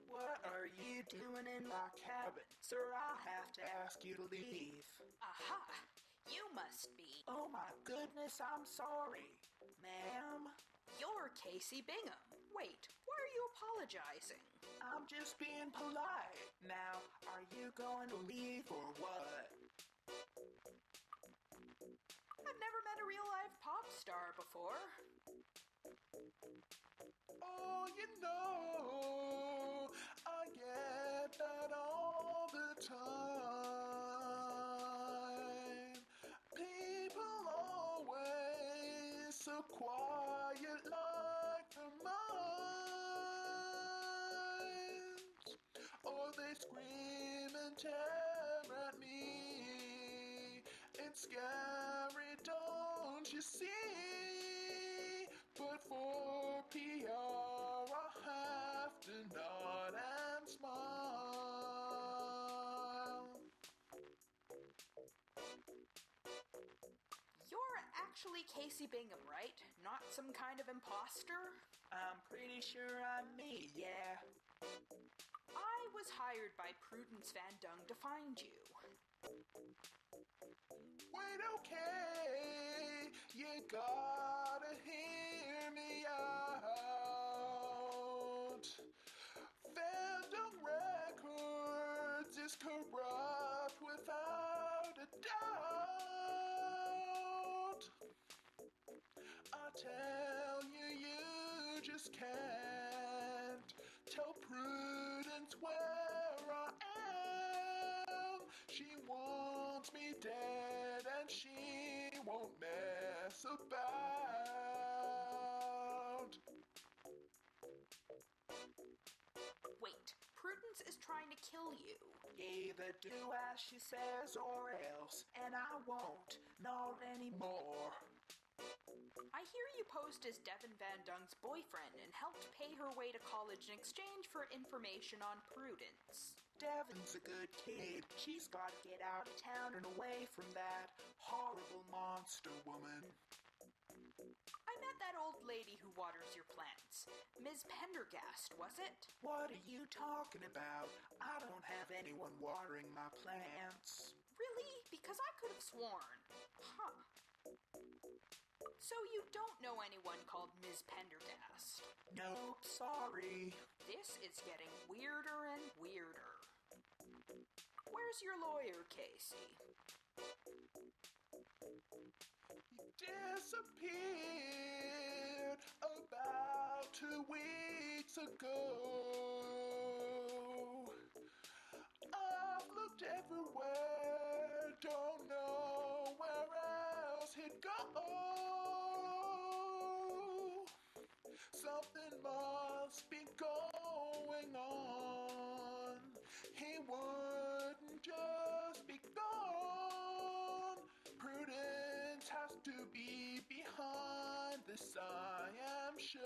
What are you doing in my cabin? Sir, I'll have to ask you to leave. Aha! You must be. Oh my goodness, I'm sorry. Ma'am, You're Casey Bingham. Wait, why are you apologizing? I'm just being polite. Now, are you going to leave or what? I've never met a real-life pop star before. Oh, you know, I get that all the time. People always so quiet like their minds. Or they scream and tear at me. It's scary, don't you see? But for PR to nod and smile. You're actually Casey Bingham, right? Not some kind of imposter? I'm pretty sure I'm me, yeah. I was hired by Prudence Van Dung to find you. Wait, okay, you gotta hear me out. Fandom Records is corrupt without a doubt. I tell you, you just can't tell Prudence where I am. She wants me dead and she won't mess about. Wait, Prudence is trying to kill you. Either do as she says or else, and I won't, not anymore. I hear you posed as Devin Van Dung's boyfriend and helped pay her way to college in exchange for information on Prudence. Devin's a good kid. She's got to get out of town and away from that horrible monster woman. I met that old lady who waters your plants. Ms. Pendergast, was it? What are you talking about? I don't have anyone watering my plants. Really? Because I could have sworn. Huh. So you don't know anyone called Ms. Pendergast? Nope, sorry. This is getting weirder and weirder. Where's your lawyer, Casey? He disappeared about 2 weeks ago. I've looked everywhere, don't know where else he'd go. Something must be going on. He wouldn't just be gone. Prudence has to be behind this, I am sure.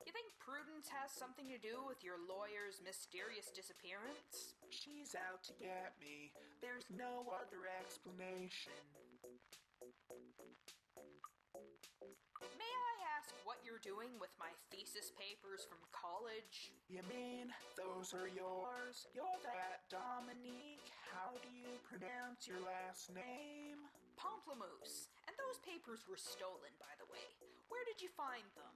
You think Prudence has something to do with your lawyer's mysterious disappearance? She's out to get me. There's no other explanation. May I ask what you're doing with my thesis papers from college? You mean those are yours? You're that Dominique. How do you pronounce your last name? Pamplemousse. And those papers were stolen, by the way. Where did you find them?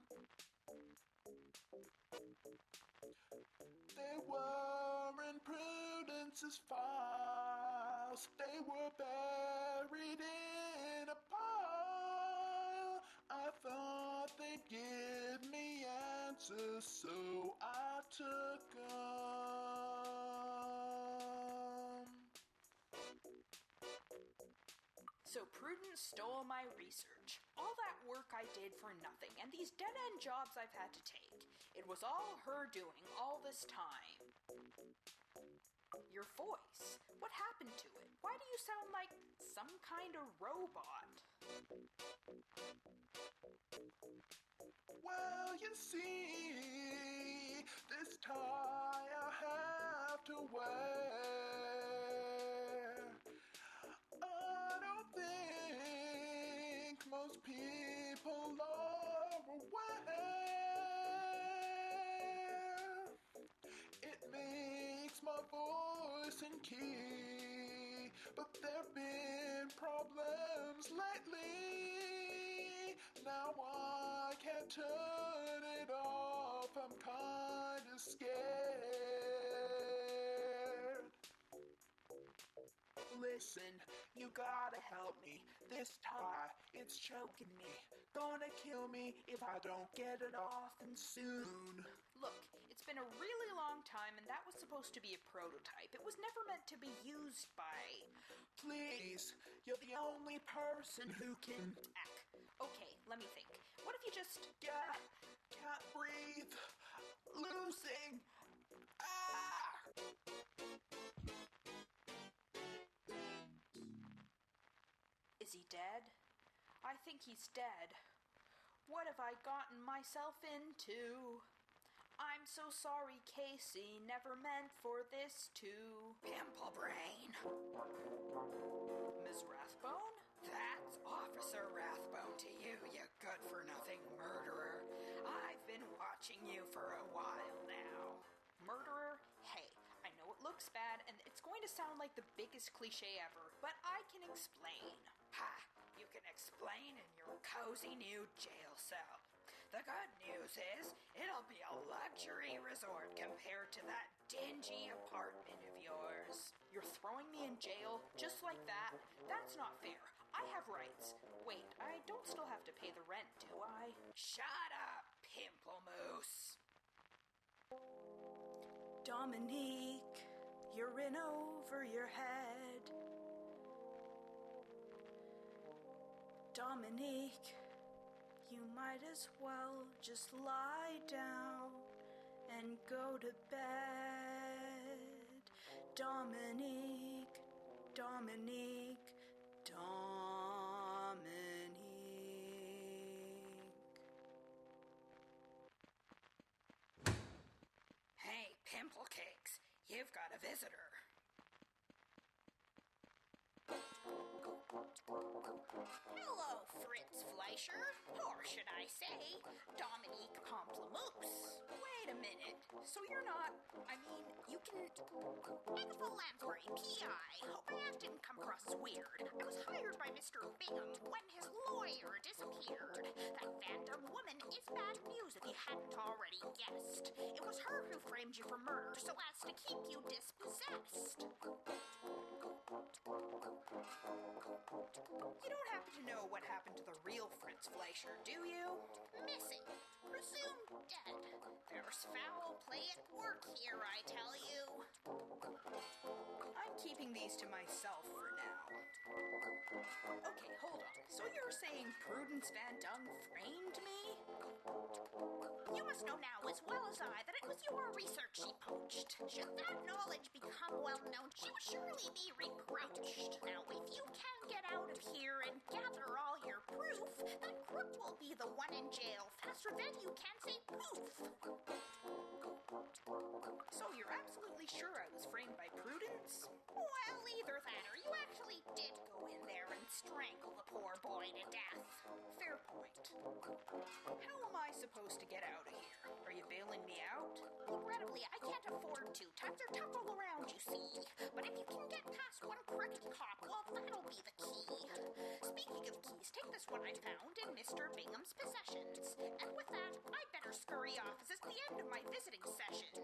They were in Prudence's files. They were buried in a pile. I thought they'd give me answers, so I took them. So Prudence stole my research. All that work I did for nothing, and these dead-end jobs I've had to take. It was all her doing all this time. Your voice. What happened to it? Why do you sound like some kind of robot? Well, you see, this tie I have to wear. I don't think most people are aware. It makes my voice in key, but there've been problems lately. Now I can't turn it off, I'm kinda scared. Listen, you gotta help me. This tie, it's choking me. Gonna kill me if I don't get it off, and soon. Look, it's been a really long time, and that was supposed to be a prototype. It was never meant to be used by... Please, you're the only person who can... Okay, let me think. What if you just... Can't breathe. Losing. Ah! Is he dead? I think he's dead. What have I gotten myself into? I'm so sorry, Casey. Never meant for this to... Pimple brain. Ms. Rathbone? That's Officer Rathbone to you, you good-for-nothing murderer. I've been watching you for a while now. Murderer? Hey, I know it looks bad, and it's going to sound like the biggest cliche ever, but I can explain. Ha! You can explain in your cozy new jail cell. The good news is, it'll be a luxury resort compared to that dingy apartment of yours. You're throwing me in jail just like that? That's not fair. I have rights. Wait, I don't still have to pay the rent, do I? Shut up, Pamplemousse. Dominique, you're in over your head. Dominique, you might as well just lie down and go to bed. Dominique, Dominique, Dominique. Hey, Pimple Cakes, you've got a visitor. Hello, Fritz Fleischer, or should I say, Dominique Pamplemousse. Wait a minute. So you're not... I mean, you can... Info Lamprey, P.I. Hope my act didn't come across as weird. I was hired by Mr. Bingham when his lawyer disappeared. That Vandam woman is bad news if you hadn't already guessed. It was her who framed you for murder so as to keep you dispossessed. You don't happen to know what happened to the real Fritz Fleischer, do you? Missing. Presumed dead. There's foul play at work here, I tell you. I'm keeping these to myself for now. Okay, hold on. So you're saying Prudence Van Dung framed me? You must know now as well as I that it was your research she poached. Should that knowledge become well known, she will surely be reproached. Now, if you can get out of here and gather all your proof, that crook will be the one in jail faster than you can say poof. So you're absolutely sure I was framed by Prudence? Well, either that or you actually did go in there and strangle the poor boy to death. Fair point. How am I supposed to get out of here? Are you bailing me out? Regrettably, I can't afford to. Times are tough all around, you see. But if you can get past one crooked cop, well, that'll be the key. Speaking of keys, take this one I found in Mr. Bingham's possessions. And with that, I'd better scurry off as it's the end of my visiting session.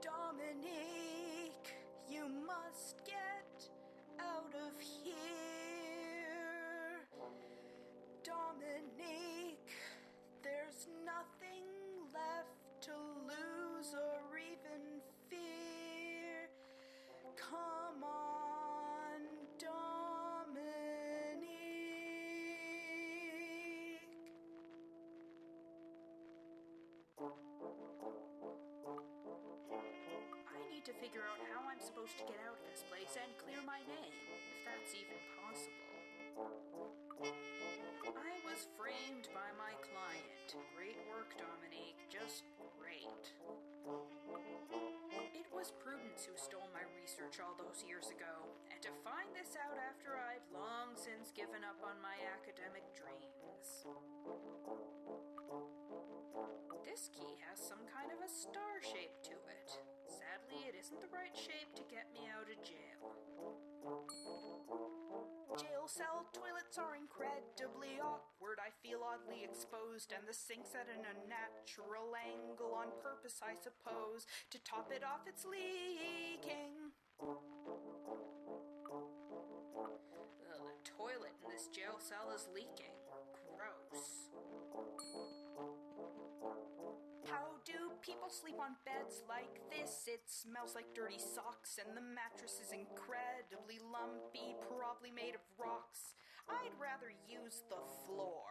Dominique, you must get out of here. Dominique, there's nothing left to lose or even fear. Come on, Dominique. I need to figure out how I'm supposed to get out of this place and clear my name, if that's even possible. I was framed by my client. Great work, Dominique. Just great. It was Prudence who stole my research all those years ago, and to find this out after I've long since given up on my academic dreams. This key has some kind of a star shape to it. Sadly, it isn't the right shape to get me out of jail. Jail cell toilets are incredibly awkward. I feel oddly exposed, and the sink's at an unnatural angle on purpose, I suppose. To top it off, it's leaking. The toilet in this jail cell is leaking. Gross. How do people sleep on beds like this? It smells like dirty socks, and the mattress is incredibly lumpy, probably made of rocks. I'd rather use the floor.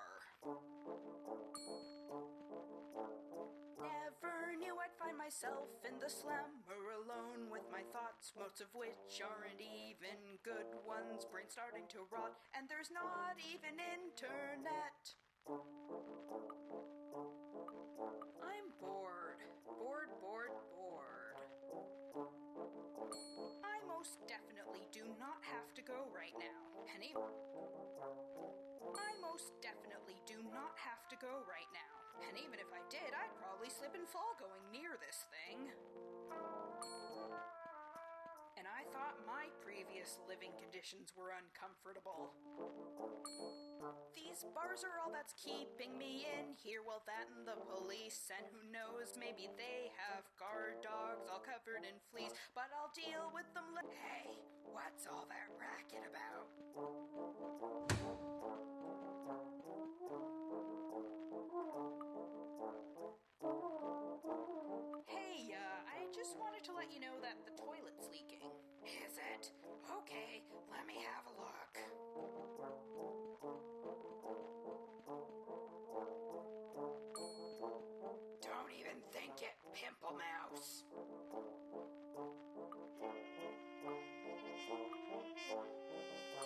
Never knew I'd find myself in the slammer alone with my thoughts, most of which aren't even good ones. Brain starting to rot, and there's not even internet. I'm bored. Bored. I most definitely do not have to go right now. I most definitely do not have to go right now. And even if I did, I'd probably slip and fall going near this thing. And I thought my previous living conditions were uncomfortable. These bars are all that's keeping me in here. Well, that and the police, and who knows, maybe they have guard dogs all covered in fleas. But I'll deal with them Hey, what's all that racket about? Hey, I just wanted to let you know that the toilet's leaking. Is it? Okay, let me have a look. Don't even think it, Pamplemousse.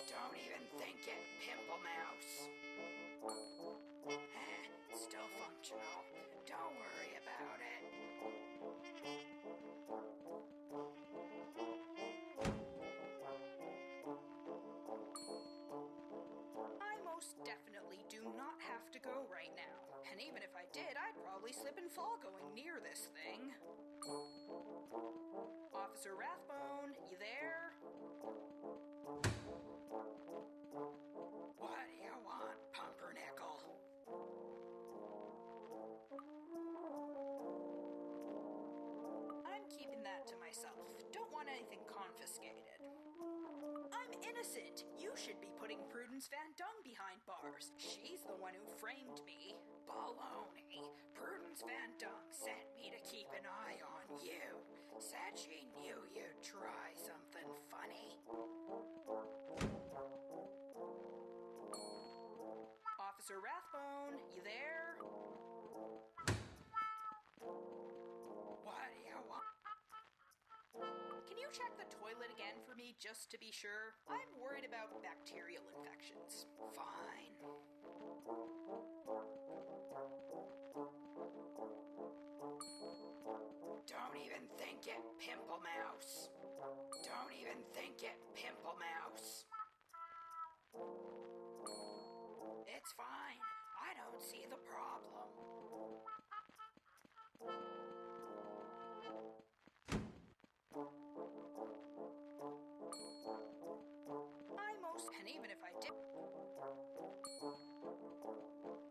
Don't even think it, Pamplemousse. Still functional. Don't worry about it. I most definitely do not have to go right now. And even if I did, I'd probably slip and fall going near this thing. Officer Rathbone, you there? What do you want, Pumpernickel? I'm keeping that to myself. Don't want anything confiscated. I'm innocent. You should be putting Prudence Van Dung behind bars. She's the one who framed me. Baloney. Prudence Van Dung sent me to keep an eye on you. Said she knew you'd try something funny. Officer Rathbone, you there? What do you want? Can you check the toilet again for me just to be sure? I'm worried about bacterial infections. Fine. Don't even think it, Pamplemousse. Don't even think it, Pamplemousse. It's fine. I don't see the problem. And even if I did...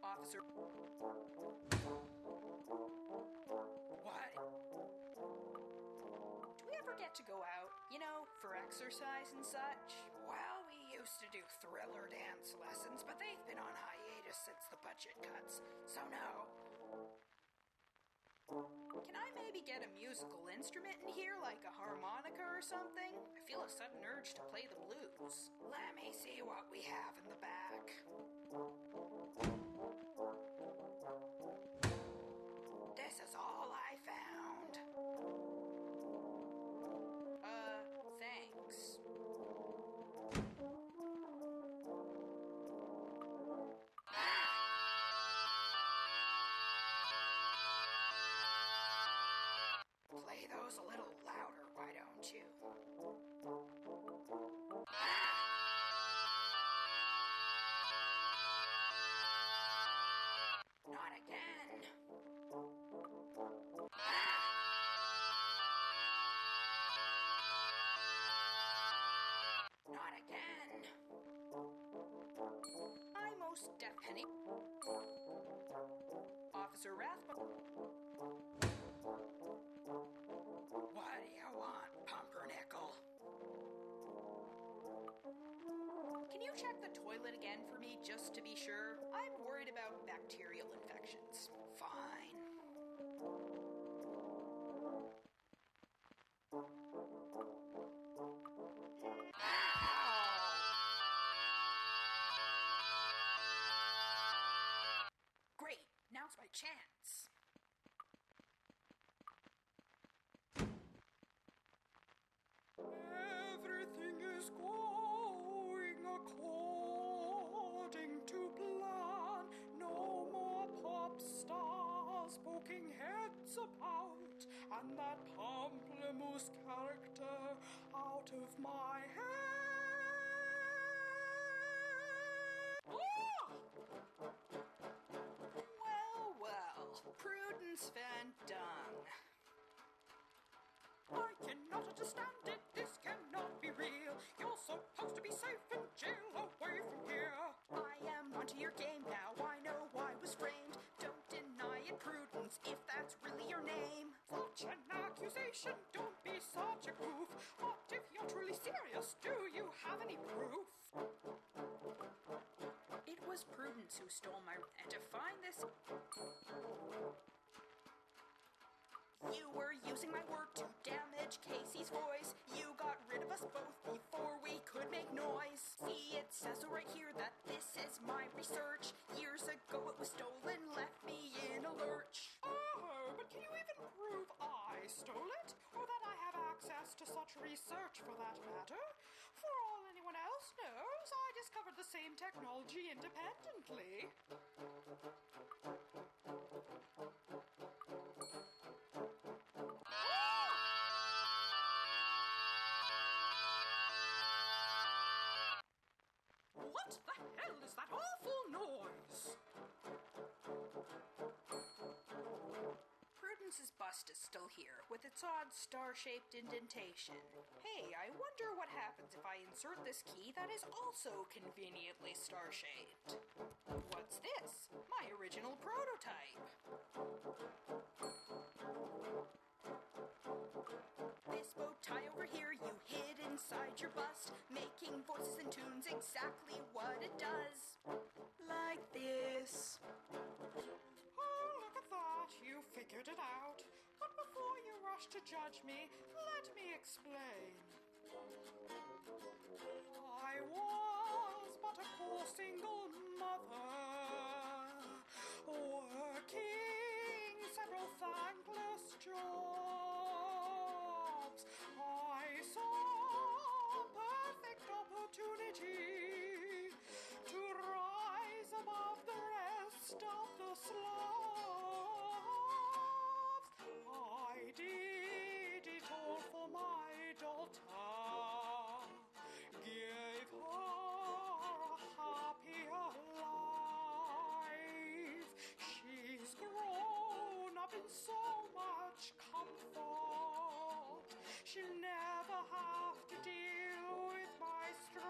Officer... What? Do we ever get to go out, you know, for exercise and such? Well, we used to do thriller dance lessons, but they've been on hiatus since the budget cuts, so no. Can I maybe get a musical instrument in here, like a harmonica or something? I feel a sudden urge to play the blues. Let me see what we have in the back. This is all I found. Thanks. Play those a little louder, why don't you? Not again. Not again. I most definitely... Officer Rathbone. What do you want, Pumpernickel? Can you check the toilet again for me just to be sure? I'm worried about bacterial infections. Fine. chance. Everything is going according to plan. No more pop stars poking heads about, and that Pamplemousse character out of my head. Oh! Well, Prudence Van Dung. I cannot understand it, this cannot be real. You're supposed to be safe in jail away from here. I am onto your game now, I know I was framed. Don't deny it, Prudence, if that's really your name. Such an accusation, don't be such a goof. But if you're truly serious, do you have any proof? It was Prudence who stole my... And to find this... You were using my work to damage Casey's voice. You got rid of us both before we could make noise. See, it says so right here that this is my research. Years ago it was stolen, left me in a lurch. Oh, but can you even prove I stole it? Or that I have access to such research for that matter? For all anyone else knows, I discovered the same technology independently. What the hell is that awful noise? Prudence's bust is still here, with its odd star-shaped indentation. Hey, I wonder what happens if I insert this key that is also conveniently star-shaped. What's this? My original prototype. This bow tie over here you hid inside your bust, making voices and tunes exactly what it does. Like this. Oh, look at that. You figured it out. But before you rush to judge me, let me explain. I was but a poor single mother, working several thankless jobs. I saw a perfect opportunity to rise above the rest of the slobs. I did it all for my daughter, gave her a happier life. She's grown up in so much comfort, she'll never have to deal with my strife.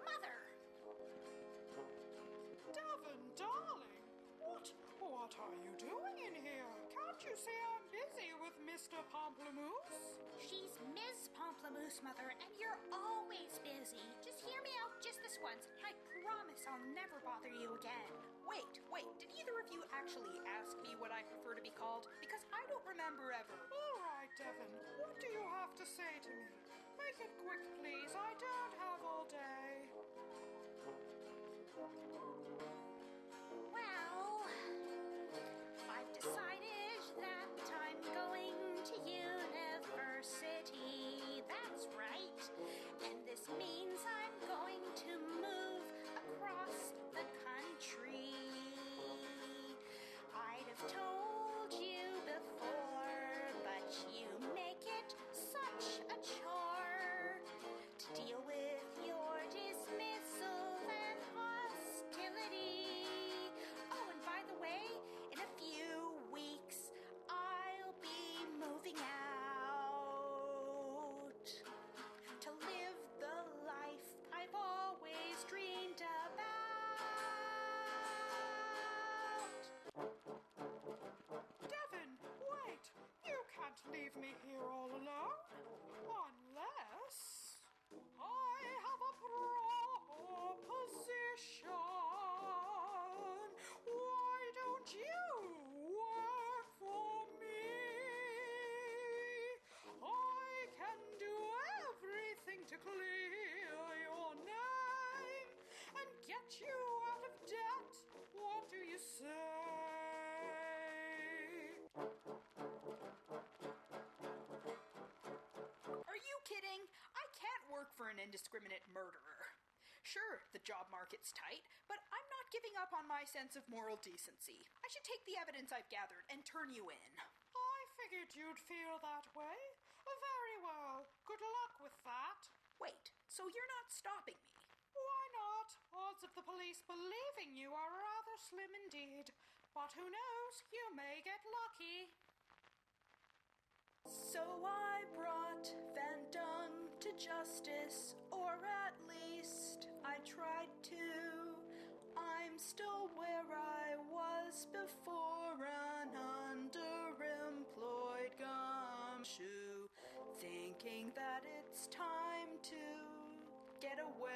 Mother! Devon, darling, what are you doing in here? Can't you see I'm busy with Mr. Pamplemousse? She's Ms. Pamplemousse, Mother, and you're always busy. Just hear me out just this once, and I promise I'll never bother you again. Wait, did either of you actually ask me what I prefer to be called? Because I don't remember ever. All right, Devon, what do you have to say to me? Make it quick, please. I don't have all day. Well, I've decided that I'm going to university. That's right. And this means I'm going to move across the country. I'd have told you before, but you make it such a chore to deal with an indiscriminate murderer. Sure, the job market's tight, but I'm not giving up on my sense of moral decency. I should take the evidence I've gathered and turn you in. I figured you'd feel that way. Very well. Good luck with that. Wait, so you're not stopping me? Why not? Odds of the police believing you are rather slim indeed. But who knows? You may get lucky. So I brought Van Dung to justice, or at least I tried to. I'm still where I was before, an underemployed gumshoe, thinking that it's time to get away,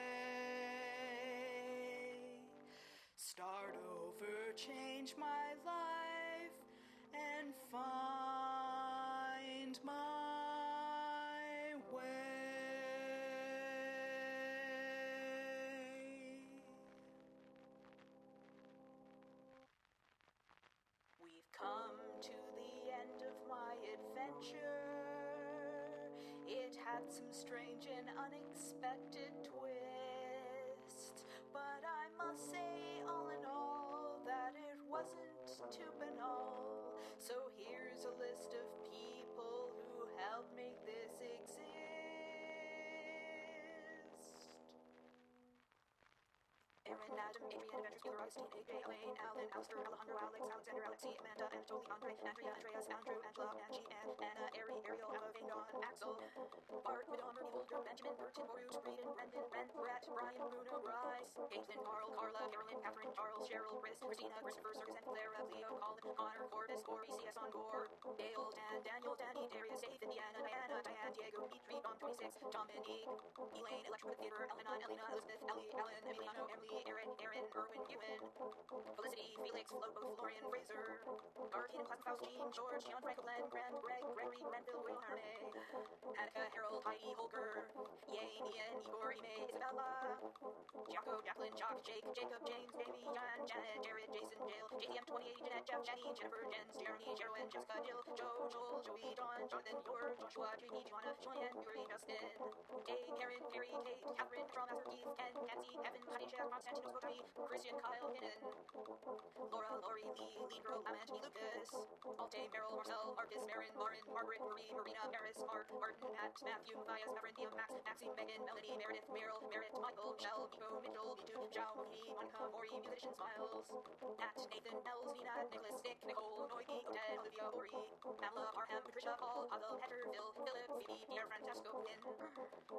start over, change my life, and find my way. We've come to the end of my adventure. It had some strange and unexpected twists, but I must say, all in all, that it wasn't too banal. So here's a list of people who helped make this exist. Aaron, Adam, Adrian, Adventures, Wheeler, Augustine, AJ, Elaine, Alan, Alistair, Alejandro, Alex, Alexander, Alexi, Amanda, Anatoly, Andre, Andrea, Andreas, Andrew, Angela, Angie, Anna, Ari, Ariel, Emma, Vangon, Axel, Bart, Widom, Beholder, Benjamin, Burton, Boruce, Breeden, Brendan, Brent, Brett, Brian, Bruno, Bryce, Caitlin, Carl, Carla, Carolyn, Catherine, Charles, Cheryl, Chris, Christina, Christopher, Circus, and Clara, Leo, Colin, Connor, Cordis, Corey, CS on Gore, Dale, Dan, Daniel, Danny, Darius, Dave, Indiana, Diana, Diane, Diego, Dimitri, Bomb 26, Dominique, Elaine, Electrical Theater, Elena, Elena, Elizabeth, Ellie, Ellen, Emiliano, Emily, Aaron, Aaron, Erwin, Ewan, Felicity, Felix, Lobo, Florian, Fraser, Darkeen, Plasma Faust, Jean, George, John, Frank, Glenn, Grant, Greg, Gregory, Grenville, Will, Harney, Annika, Harold, Heidi, Holger, Yay, Ian, Igor, Ime, Isabella, Jaco, Jacqueline, Jock, Jake, Jacob, James, Baby, John, Janet, Jared, Jason, Jail, JTM 28, Jeanette, Jeff, Jenny, Jennifer, Jens, Jeremy, Jerwin, Jessica, Jill, Joe, Joel, Joey, Dawn, Jonathan, George, Joshua, Jamie, Joanna, Julian, Yuri, Justin, Kay, Karen, Carrie, Kate, Catherine, Petron, Master, Keith, Ken, Patsy, Kevin, Khadijah, Konstantinos, Kotani, Christian, Kyle, Kinnan, Laura, Lori, Lee, Lean Girl, Lament, me, Lucas, Alte, Meryl, Marcel, Marcus, Marin, Marin, Margaret, Marie, Marina, Paris, Mark, Martin, Matt, Matthew, Matthias, Mavrin, Theo, Max, Maxine, Megan, Melanie, Meredith, Meryl, Merritt, Michael, Michelle, Nico, Mitchell, Mitu, Zhao, Mooney, Monica, Maury, Musician, Smiles, Nat, Nathan, Nels, Nina, Nicholas, Nick, Nicole, Noemi, Odette, Olivia, Ori, Pamela, Parham, Patricia, Paul, Pavel, Heather, Phil, Philip, Phoebe, Pierre, Francesco, Lynn,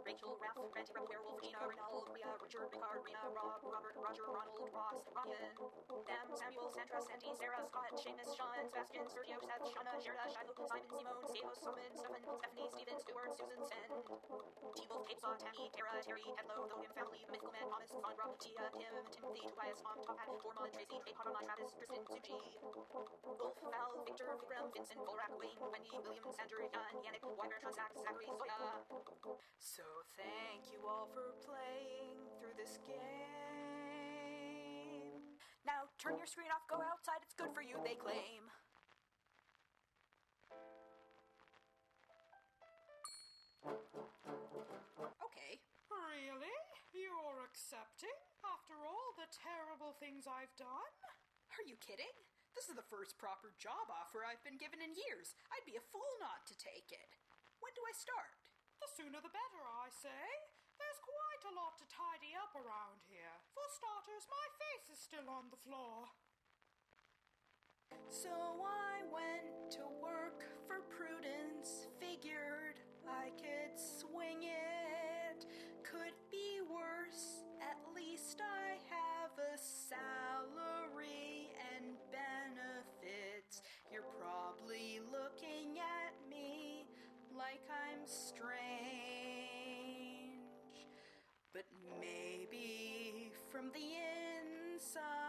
Rachel, Ralph, Ranty, Rebel, Werewolf, Gina, Rinald, Ria, Richard, Ricard, Rina, Rob, Robert, Roger, Ronald, Ross, Ryan, Sam, Samuel, Sandra, Sandy, Sarah, Scott, Seamus, Sean, Sebastian, Sergio, Seth, Shauna, Gerda, Shiloh, Simon, Simone, Seos, Solomon, Stephen, Stephanie, Stephen, Stewart, Susan, Sven, T-Wolf, Kate, Saw, Tammy, Tara, Terry, Hedlow, Logan, Family, Mythical Man, Thomas, Von Rob, Tia, Tim, Timothy, Tobias, Mom, Top Hat, Tormund, Tracy, Kate, Hotterline, Travis, Kristen, Suji, Wolf, Val, Victor, Vikram, Vincent, Volrak, Wayne, Wendy, William, Sandra, Jan, Yannick, Weimer, Transact, Zachary, Zoya. So thank you all for playing through this game. Now turn your screen off, go outside, it's good for you, they claim. Okay. Really? You're accepting? After all the terrible things I've done? Are you kidding? This is the first proper job offer I've been given in years. I'd be a fool not to take it. When do I start? The sooner the better, I say. There's quite a lot to tidy up around here. For starters, my face is still on the floor. So I went to work for Prudence, figured I could swing it. Could be worse, at least I have a salary and benefits. You're probably looking at me like I'm strange, but maybe from the inside